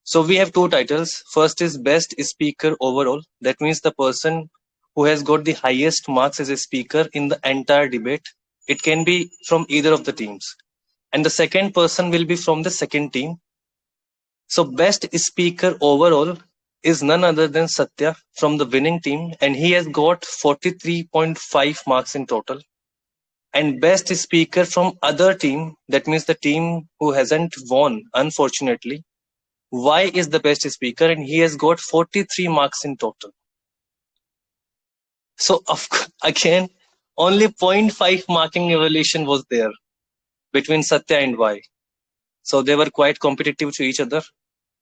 So we have two titles. First is Best Speaker Overall. That means the person who has got the highest marks as a speaker in the entire debate. It can be from either of the teams. And the second person will be from the second team. So Best Speaker Overall is none other than Satya from the winning team. And he has got 43.5 marks in total. And Best Speaker from other team, that means the team who hasn't won, unfortunately, Y is the best speaker and he has got 43 marks in total. So again, only 0.5 marking evaluation was there between Satya and Y. So they were quite competitive to each other.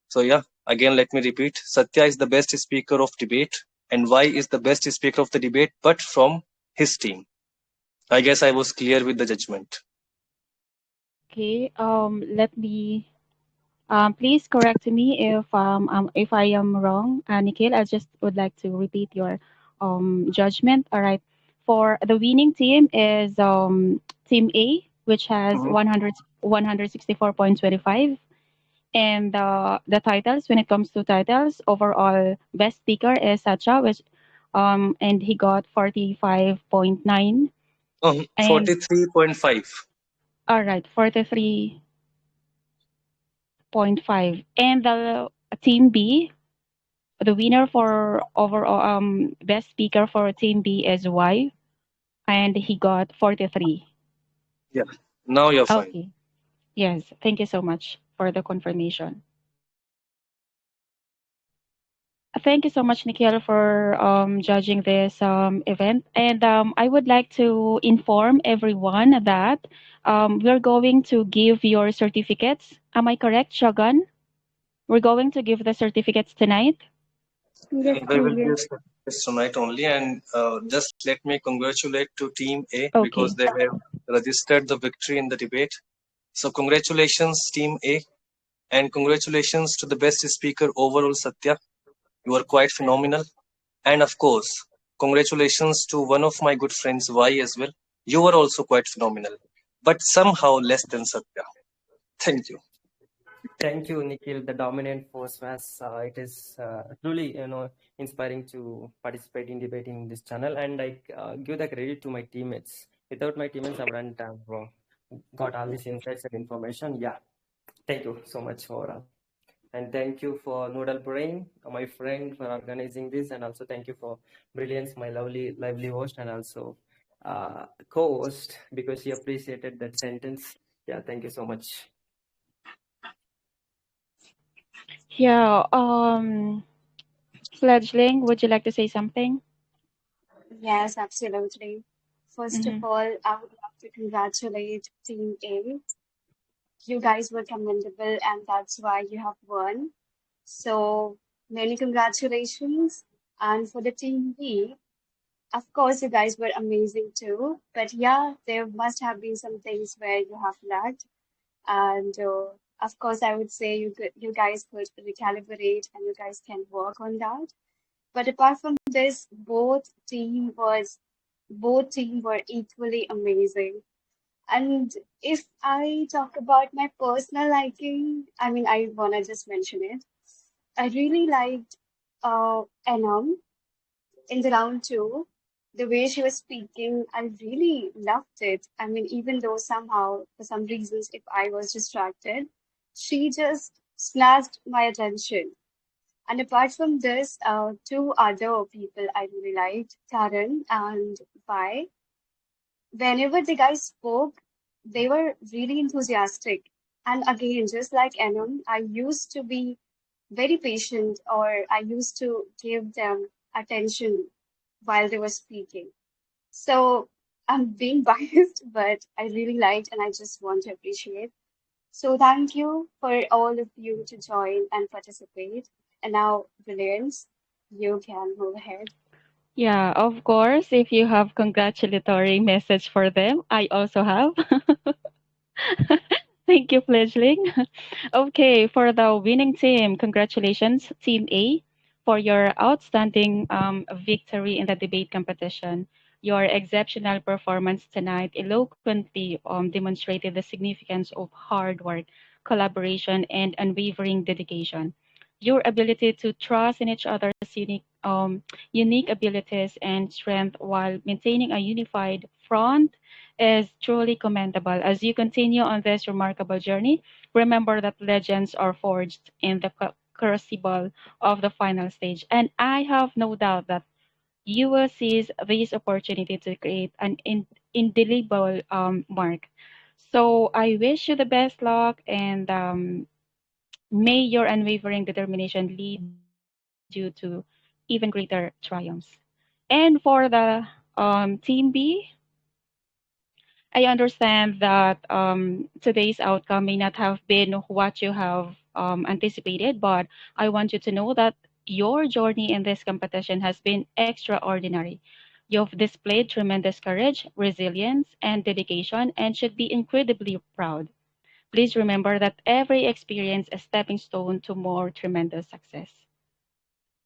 So yeah, again, let me repeat. Satya is the best speaker of debate and Y is the best speaker of the debate, but from his team. I guess I was clear with the judgment.
Okay. Let me. Please correct me if I am wrong, Nikhil. I just would like to repeat your judgment. All right. For the winning team is Team A, which has
Mhm.
164.25. And the titles, when it comes to titles, overall best speaker is Sacha, which and he got 45.9. And
43.5.
all right, 43.5. And the team B, the winner for overall best speaker for team B is Y, and he got 43.
Yeah. Now you're fine.
Okay. Yes. Thank you so much for the confirmation. Thank you so much, Nikhil, for judging this event. And I would like to inform everyone that we're going to give your certificates. Am I correct, Shogun? We're going to give the certificates tonight.
Yes,
They will be
brilliant.
established tonight only, and just let me congratulate to Team A because
Okay.
they have registered the victory in the debate. So congratulations, Team A, and congratulations to the best speaker overall, Satya. You are quite phenomenal. And of course, congratulations to one of my good friends, Y, as well. You were also quite phenomenal, but somehow less than Satya. Thank you.
Thank you, Nikhil. The dominant force was. It is truly, inspiring to participate in debating this channel, and I give the credit to my teammates. Without my teammates, I wouldn't have got all these insights and information. Yeah, thank you so much for. And thank you for Noodle Brain, my friend, for organizing this, and also thank you for Brilliance, my lively host, and also co-host, because she appreciated that sentence. Yeah, thank you so much.
Yeah. Fledgling, would you like to say something?
Yes, absolutely. First of
Mm-hmm.
all, I would love to congratulate Team A. You guys were commendable, and that's why you have won. So, many congratulations. And for the Team B, of course, you guys were amazing too. But yeah, there must have been some things where you have lacked. And of course, I would say you guys could recalibrate and you guys can work on that. But apart from this, both team were equally amazing. And if I talk about my personal liking, I mean, I wanna just mention it. I really liked 𝗏𝗏 in the round two. The way she was speaking, I really loved it. I mean, even though somehow, for some reasons, if I was distracted, she just snatched my attention. And apart from this, two other people I really liked, Karan and Pai. Whenever the guys spoke, they were really enthusiastic. And again, just like 𝗏𝗏, I used to be very patient or I used to give them attention while they were speaking. So I'm being biased, but I really liked and I just want to appreciate. So thank you for all of you to join and participate. And now, Brilliance, you can move ahead.
Yeah, of course. If you have congratulatory message for them, I also have. Thank you, Fledgling. Okay, for the winning team, congratulations, Team A, for your outstanding victory in the debate competition. Your exceptional performance tonight eloquently demonstrated the significance of hard work, collaboration, and unwavering dedication. Your ability to trust in each other's unique abilities and strength while maintaining a unified front is truly commendable. As you continue on this remarkable journey, remember that legends are forged in the crucible of the final stage. And I have no doubt that you will seize this opportunity to create an indelible mark. So I wish you the best luck and may your unwavering determination lead you to even greater triumphs. And for the Team B, I understand that today's outcome may not have been what you have anticipated, but I want you to know that your journey in this competition has been extraordinary. You've displayed tremendous courage, resilience, and dedication, and should be incredibly proud. please remember that every experience is a stepping stone to more tremendous success.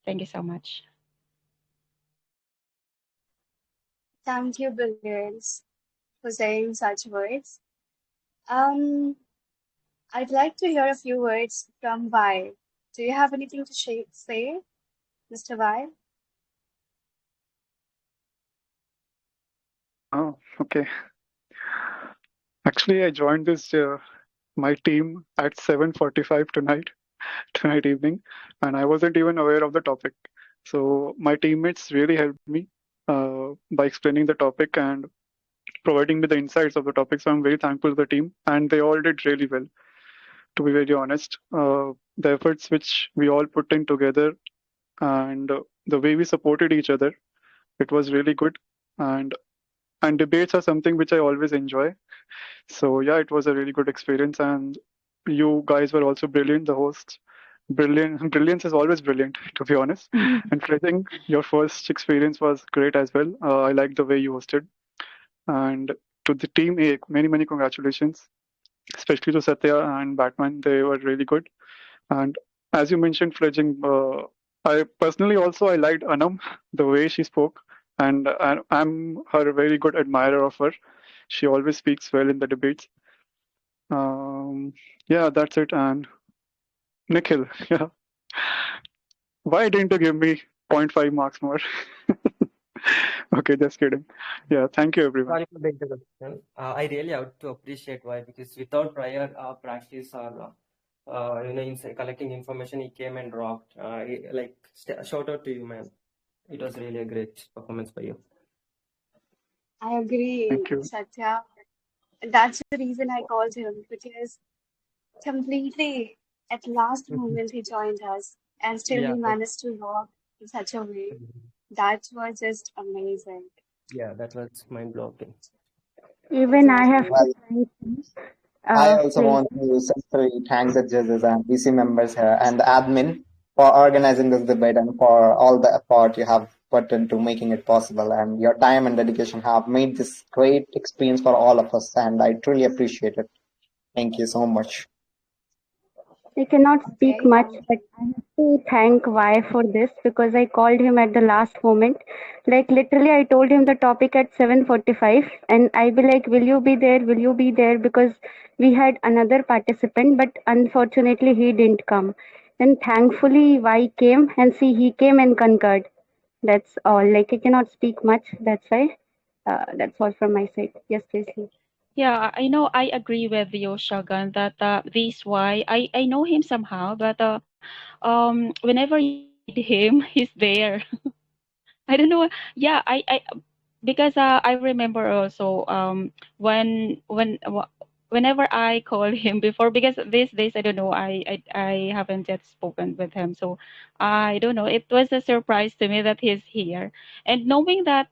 Thank you so much.
Thank you, Brilliance, for saying such words. I'd like to hear a few words from 𝗧. Do you have anything to say, Mr. 𝗧?
Oh, okay. Actually, I joined this my team at 7:45 tonight evening, and I wasn't even aware of the topic. So my teammates really helped me by explaining the topic and providing me the insights of the topic. So I'm very thankful to the team, and they all did really well. To be very honest, the efforts which we all put in together and the way we supported each other, it was really good. And debates are something which I always enjoy. So yeah, it was a really good experience, and you guys were also brilliant. The hosts, brilliance is always brilliant, to be honest. And I think your first experience was great as well. I liked the way you hosted. And to the team A, many congratulations, especially to Satya and Batman. They were really good. And as you mentioned, fledging, I personally also I liked Anam, the way she spoke, and I'm her very good admirer of her. She always speaks well in the debates. Yeah, that's it. And Nikhil, yeah, why didn't you give me 0.5 marks more? Okay, just kidding. Yeah, thank you, everyone.
Sorry for the interruption. I really have to appreciate why, because without prior practice or collecting information, he came and rocked. Shout out to you, man. It was really a great performance by you.
I agree,
Thank you.
Satya. That's the reason I called him, because completely at last moment he joined us, and still
Yeah.
he managed to rock in such a way. That was just amazing.
Yeah, that was mind-blowing.
Even I have
Well,
to thank you.
I also
Please.
want to sincerely thank the judges and VC members here and the admin for organizing this debate and for all the effort you have put into making it possible. And your time and dedication have made this great experience for all of us, and I truly appreciate it. Thank you so much.
I cannot speak
Okay,
much, but I have to thank 𝗧 for this, because I called him at the last moment. Like literally, I told him the topic at 7:45, and I be like, "Will you be there? Will you be there?" Because we had another participant, but unfortunately he didn't come. And thankfully, 𝗧 came, and see, he came and concurred. That's all. Like I cannot speak much. That's why. That's all from my side. Yes, please.
Yeah, I know I agree with you, Shogun, that this why I know him somehow, but whenever you need him, he's there. I don't know. Yeah, I because I remember also whenever I call him before, because these days I don't know, I haven't yet spoken with him, so I don't know. It was a surprise to me that he's here, and knowing that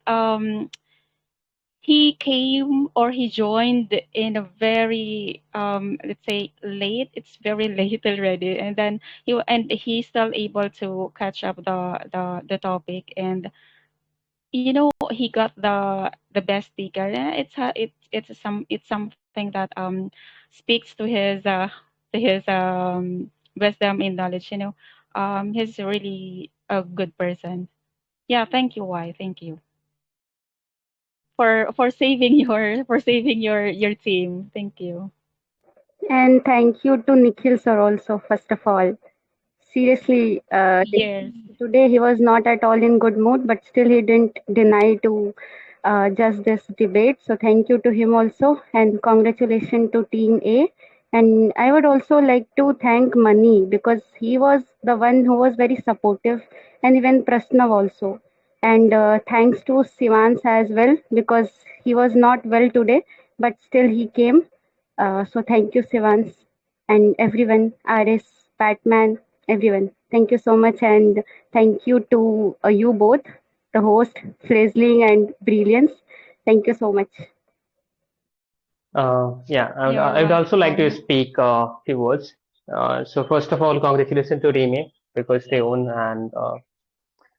he came or he joined in a very let's say late. It's very late already, and then he's still able to catch up the topic, and he got the best speaker. It's something that speaks to his wisdom and knowledge. He's really a good person. Yeah, thank you, 𝗧. Thank you for saving your team. Thank you.
And thank you to Nikhil sir also, first of all. Seriously,
Yes.
today he was not at all in good mood, but still he didn't deny to just this debate. So thank you to him also, and congratulations to Team A. And I would also like to thank Mani, because he was the one who was very supportive, and even Prasnav also. And thanks to 𝗵𝗵 as well, because he was not well today, but still he came. So thank you, 𝗵𝗵, and everyone, RS, Batman, everyone. Thank you so much, and thank you to you both, the host, Fledgling and Brilliance. Thank you so much.
Yeah,
You're
I would also like to
welcome.
speak a few words. So first of all, congratulations to Reme, because they won, and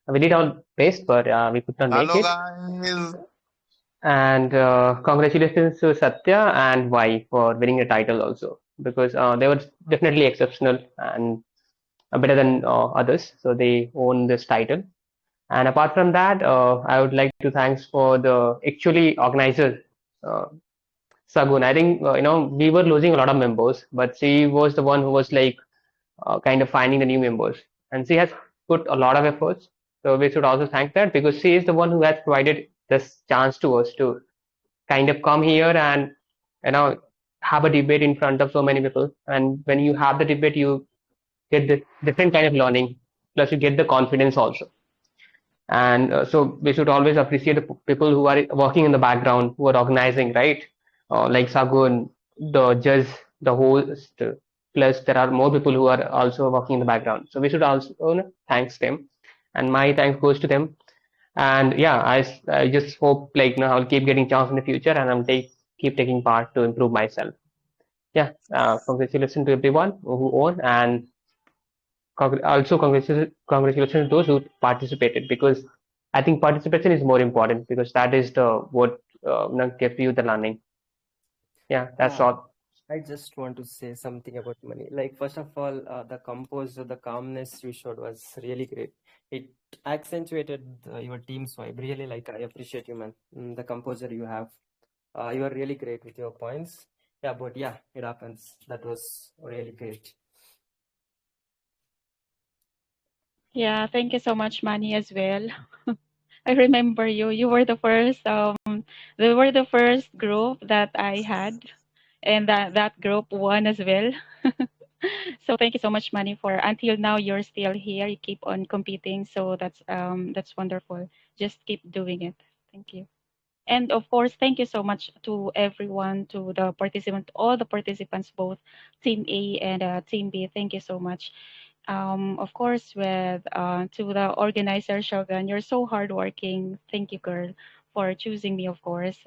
we did our best, but we could not make
Hello
it.
guys.
And congratulations to Satya and 𝗧 for winning the title also. because they were definitely exceptional and better than others. So they own this title. And apart from that, I would like to thanks for the actually organizer, uh, Sagun. I think we were losing a lot of members, but she was the one who was like kind of finding the new members, and she has put a lot of efforts. So we should also thank that because she is the one who has provided this chance to us to kind of come here and have a debate in front of so many people. And when you have the debate, you get the different kind of learning, plus you get the confidence also. And so we should always appreciate the people who are working in the background, who are organizing, right? Like Sagun, the judge, the host, plus there are more people who are also working in the background. So we should also thanks them, and my thanks goes to them. And yeah, I just hope like I'll keep getting chance in the future, and I'll keep taking part to improve myself. Yeah, congratulations to everyone who won, and also congratulations to those who participated, because I think participation is more important, because that is the what gives you the learning. Yeah, that's all.
I just want to say something about money. Like, first of all, the composer, the calmness you showed was really great. It accentuated your team's vibe. Really, like, I appreciate you, man. The composer you have. You are really great with your points. Yeah, but yeah, it happens. That was really great.
Yeah, thank you so much, Manny, as well. I remember you. You were the first. They were the first group that I had, and that group won as well. So thank you so much, Manny, for until now you're still here. You keep on competing, so that's wonderful. Just keep doing it. Thank you. And of course, thank you so much to everyone, to the participant, all the participants, both Team A and Team B. Thank you so much. Of course, with to the organizer, Shogun, you're so hardworking. Thank you, girl, for choosing me, of course.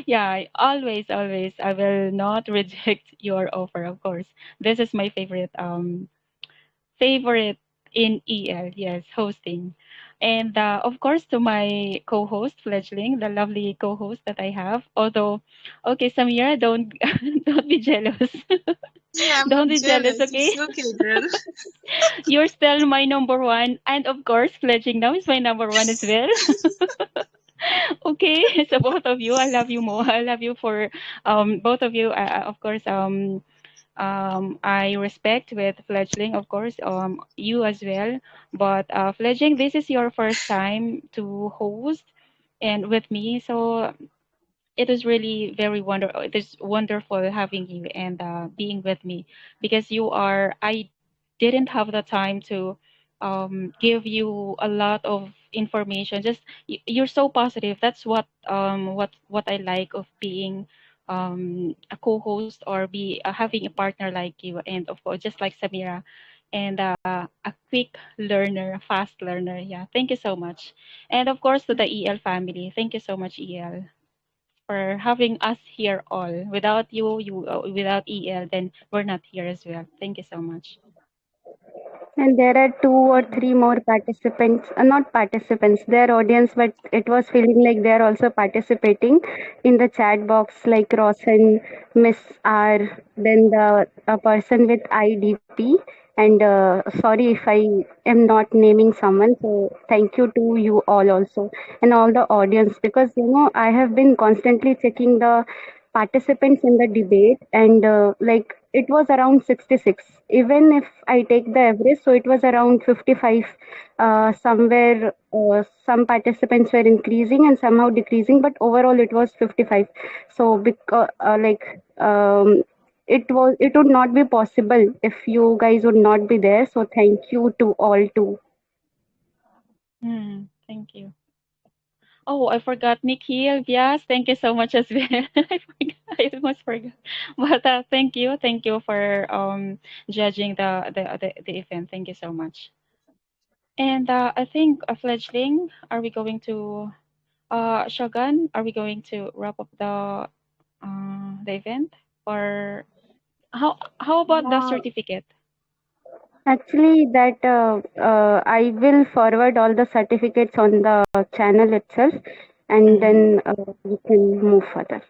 Yeah, always, I will not reject your offer, of course. This is my favorite in EL, yes, hosting. And of course, to my co-host, Fledgling, the lovely co-host that I have. Although, okay, Samira, don't don't be jealous.
Yeah, I'm
Don't
not
be jealous,
jealous.
okay?
It's okay, girl.
You're still my number one, and of course, Fledgling now is my number one as well. Okay, so both of you, I love you more. I love you for both of you. Of course, I respect with Fledgling, of course, you as well. But Fledgling, this is your first time to host and with me, so it is really very wonderful. It is wonderful having you and being with me, because I didn't have the time to give you a lot of information. Just you're so positive. That's what I like of being a co-host, or be having a partner like you, and of course just like Samira, and a quick learner, a fast learner. Yeah, thank you so much. And of course to the EL family, thank you so much, EL, for having us here all. Without without EL, then we're not here as well. Thank you so much.
And there are two or three more participants, not participants, their audience, but it was feeling like they're also participating in the chat box, like Rosen, Miss R, then the a person with IDP. And sorry if I am not naming someone. So thank you to you all also, and all the audience, because I have been constantly checking the participants in the debate, and like it was around 66. Even if I take the average, so it was around 55. Somewhere some participants were increasing and somehow decreasing, but overall it was 55. So because it would not be possible if you guys would not be there. So thank you to all too.
Thank you. Oh, I forgot Nikhil. Yes, thank you so much as well. I forgot. I almost forgot. But thank you for judging the event. Thank you so much. And I think Fledgling, are we going to Shogun? Are we going to wrap up the event, or how about the certificate?
Actually, that I will forward all the certificates on the channel itself, and then we can move further.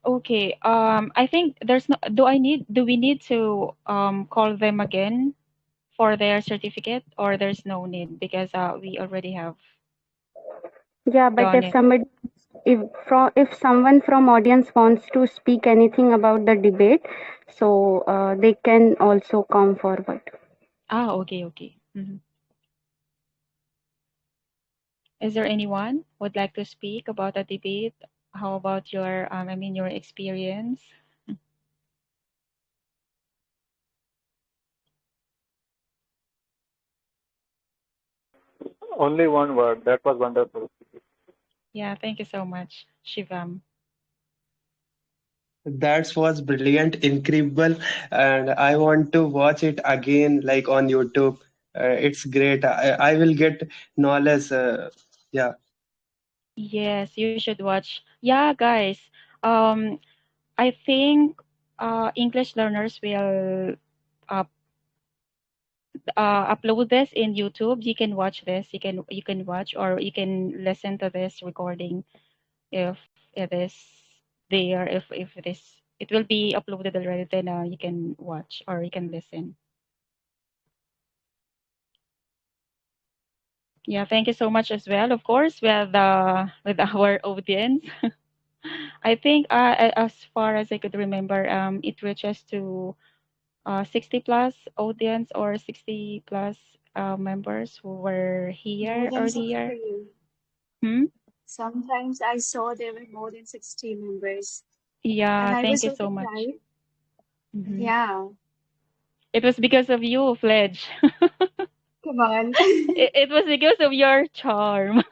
Okay. I think there's no. Do we need to call them again for their certificate, or there's no need because we already have
Yeah, but
done it.
if someone from audience wants to speak anything about the debate, so they can also come forward.
Okay, okay. Is there anyone would like to speak about the debate? How about your your experience?
Only one word. That was wonderful.
Yeah, thank you so much, Shivam.
That was brilliant, incredible, and I want to watch it again, like on YouTube. It's great. I will get knowledge. Yeah.
Yes, you should watch. Yeah, guys. Um, I think English learners will uh, upload this in YouTube. You can watch this. You can watch or you can listen to this recording if it is there. If it will be uploaded already, then you can watch or you can listen. Yeah, thank you so much as well. Of course, with our audience. I think as far as I could remember, it reaches to 60 plus audience or 60 plus members who were
More
here
than
earlier.
60.
Hmm?
Sometimes I saw there were more than 60 members.
Yeah,
And I
thank
was
you
so
so much.
surprised.
Hmm.
Yeah,
It was because of you, Fledge.
come on.
It was because of your charm.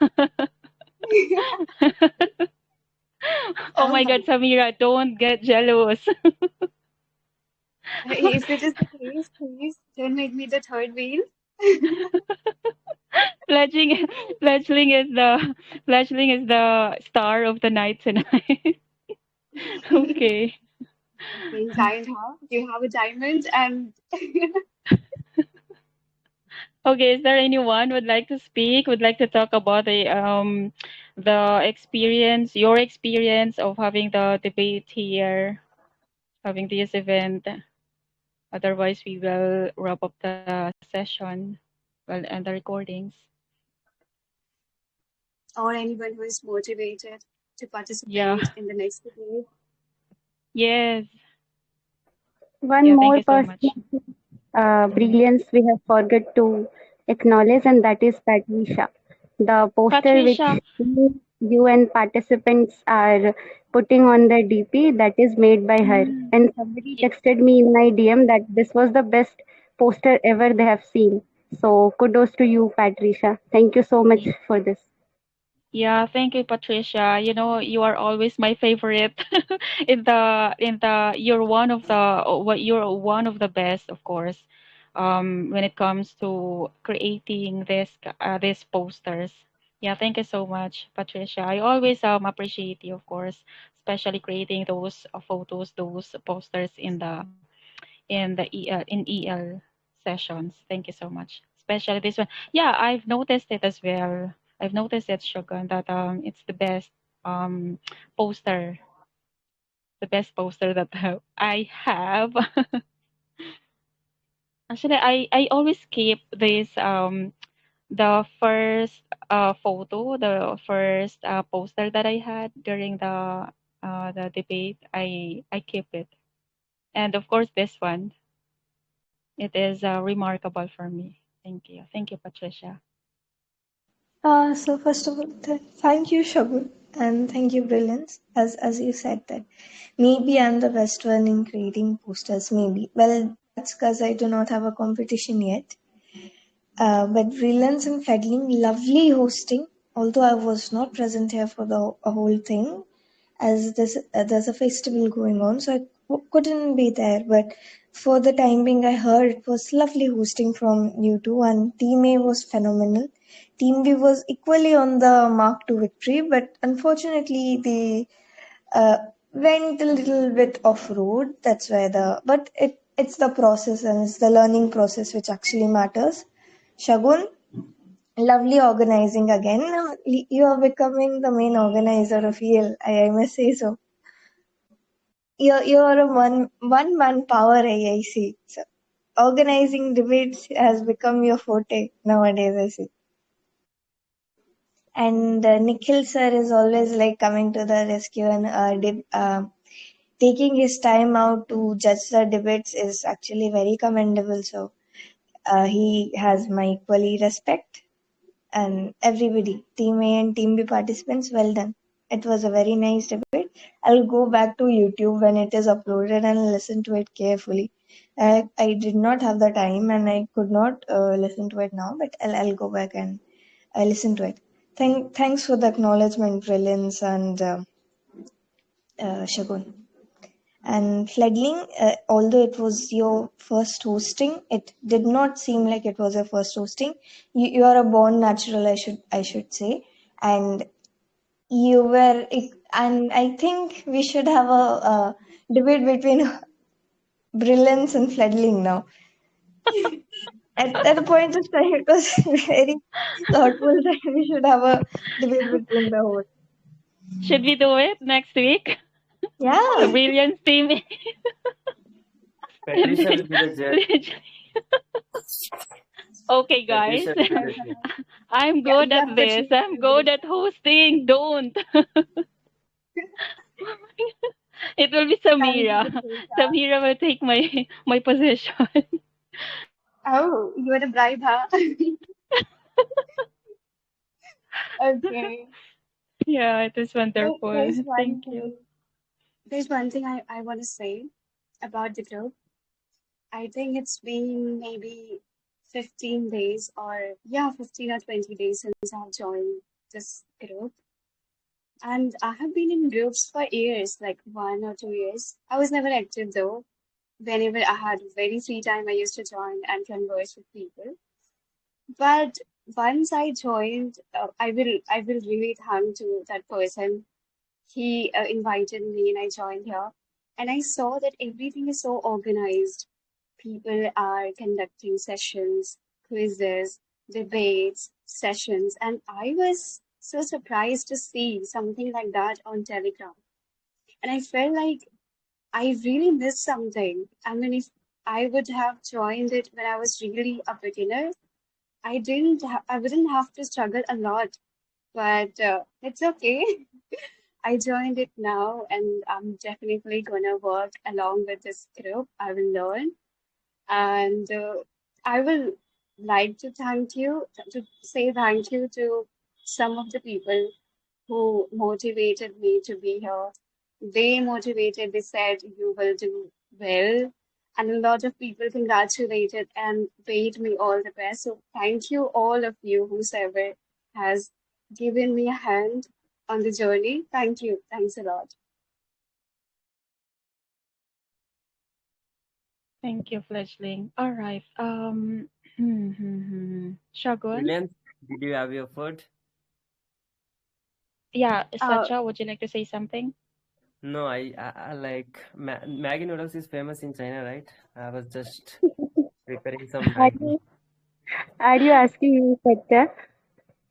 Oh my God, Samira, don't get jealous.
If it is the case, please don't make me the third wheel.
Fledgling, Fledgling is the star of the night tonight. Okay.
Okay, giant, huh? You have a diamond and
Okay, is there anyone would like to speak, would like to talk about the experience, your experience of having the debate here, having this event? Otherwise, we will wrap up the session, well, and the recordings.
or anyone who is motivated to
Yeah.
participate in the next debate.
Yes.
One
Yeah, thank
more
you so much.
person brilliance we have forgot to acknowledge, and that is Patricia. The poster which
Patricia.
you and participants are putting on the DP, that is made by her. And somebody texted me in my DM that this was the best poster ever they have seen. So kudos to you, Patricia. Thank you so much for this.
Yeah, thank you, Patricia. You know, you are always my favorite you're one of you're one of the best, of course, when it comes to creating these posters. Yeah, thank you so much, Patricia. I always appreciate you, of course, especially creating those photos, those posters in EL sessions. Thank you so much. Especially this one. Yeah, I've noticed it as well. I've noticed it, Shogun, that it's the best um poster, the best poster that I have. Actually, I always keep this the first photo, the first poster that I had during the debate. I keep it, and of course this one. It is remarkable for me. Thank you, Patricia.
So first of all, thank you, Shagun, and thank you, Brilliance. As you said that maybe I'm the best one in creating posters. Maybe well, that's because I do not have a competition yet. But Brilliance and Fedling, lovely hosting. Although I was not present here for the whole thing, as there's a festival going on, so I couldn't be there. But for the time being, I heard it was lovely hosting from you two, and Team A was phenomenal. Team B was equally on the mark to victory, but unfortunately they went a little bit off road. That's why it's the process and it's the learning process which actually matters. Shagun, lovely organizing again. Now, you are becoming the main organizer of EL. I must say so. you're a one man power AI, I see. So organizing debates has become your forte nowadays, I see. And Nikhil sir is always like coming to the rescue and taking his time out to judge the debates is actually very commendable. So he has my equally respect. And everybody, Team A and Team B participants, well done. It was a very nice debate. I'll go back to YouTube when it is uploaded and listen to it carefully. I did not have the time and I could not listen to it now, but I'll go back and listen to it. Thanks for the acknowledgement, Brilliance and Shagun. And Fledgling, although it was your first hosting, it did not seem like it was your first hosting. You are a born natural, I should say, and you were. And I think we should have a debate between Brilliance and Fledgling now. At a point of time, it was very thoughtful that we should have a debate between the hosts.
Should we do it next week?
Yeah.
The Brilliance team.
Patricia will be the judge.
Okay, guys.
Patricia will be the judge.
I'm good at this. I'm good at hosting. Don't. It will be 𝗧𝗵𝗲. 𝗧𝗵𝗲 will take my position.
Oh, you want to bribe her? Okay.
Yeah, it was wonderful. Thank you.
There's one thing I want to say about the group. I think it's been maybe 15 days or 15 or 20 days since I've joined this group. And I have been in groups for years, like 1 or 2 years. I was never active though. Whenever I had very free time, I used to join and converse with people. But once I joined, I will really thank to that person. He invited me and I joined here. And I saw that everything is so organized. People are conducting sessions, quizzes, debates, sessions. And I was so surprised to see something like that on Telegram. And I felt like I really missed something. I mean, if I would have joined it when I was really a beginner, I wouldn't have to struggle a lot. But it's okay. I joined it now and I'm definitely gonna work along with this group. I will learn. And I will like to say thank you to some of the people who motivated me to be here. They said you will do well. And a lot of people congratulated and bade me all the best. So thank you, all of you, whosoever has given me a hand on the journey. Thank you. Thanks a lot.
Thank you, Fledgling. All right. Shagun?
Brilliant. Did you have your food?
Yeah, Sacha, would you like to say something?
No, I like Maggi noodles is famous in China, right? I was just preparing some Maggi.
Are you asking me, Satya?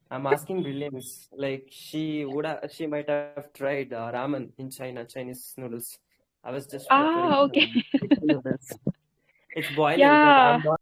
I'm asking Brilliance. Like she might have tried ramen in China, Chinese noodles. I was just preparing
Okay.
some noodles. It's boiling, but
Yeah.
I'm not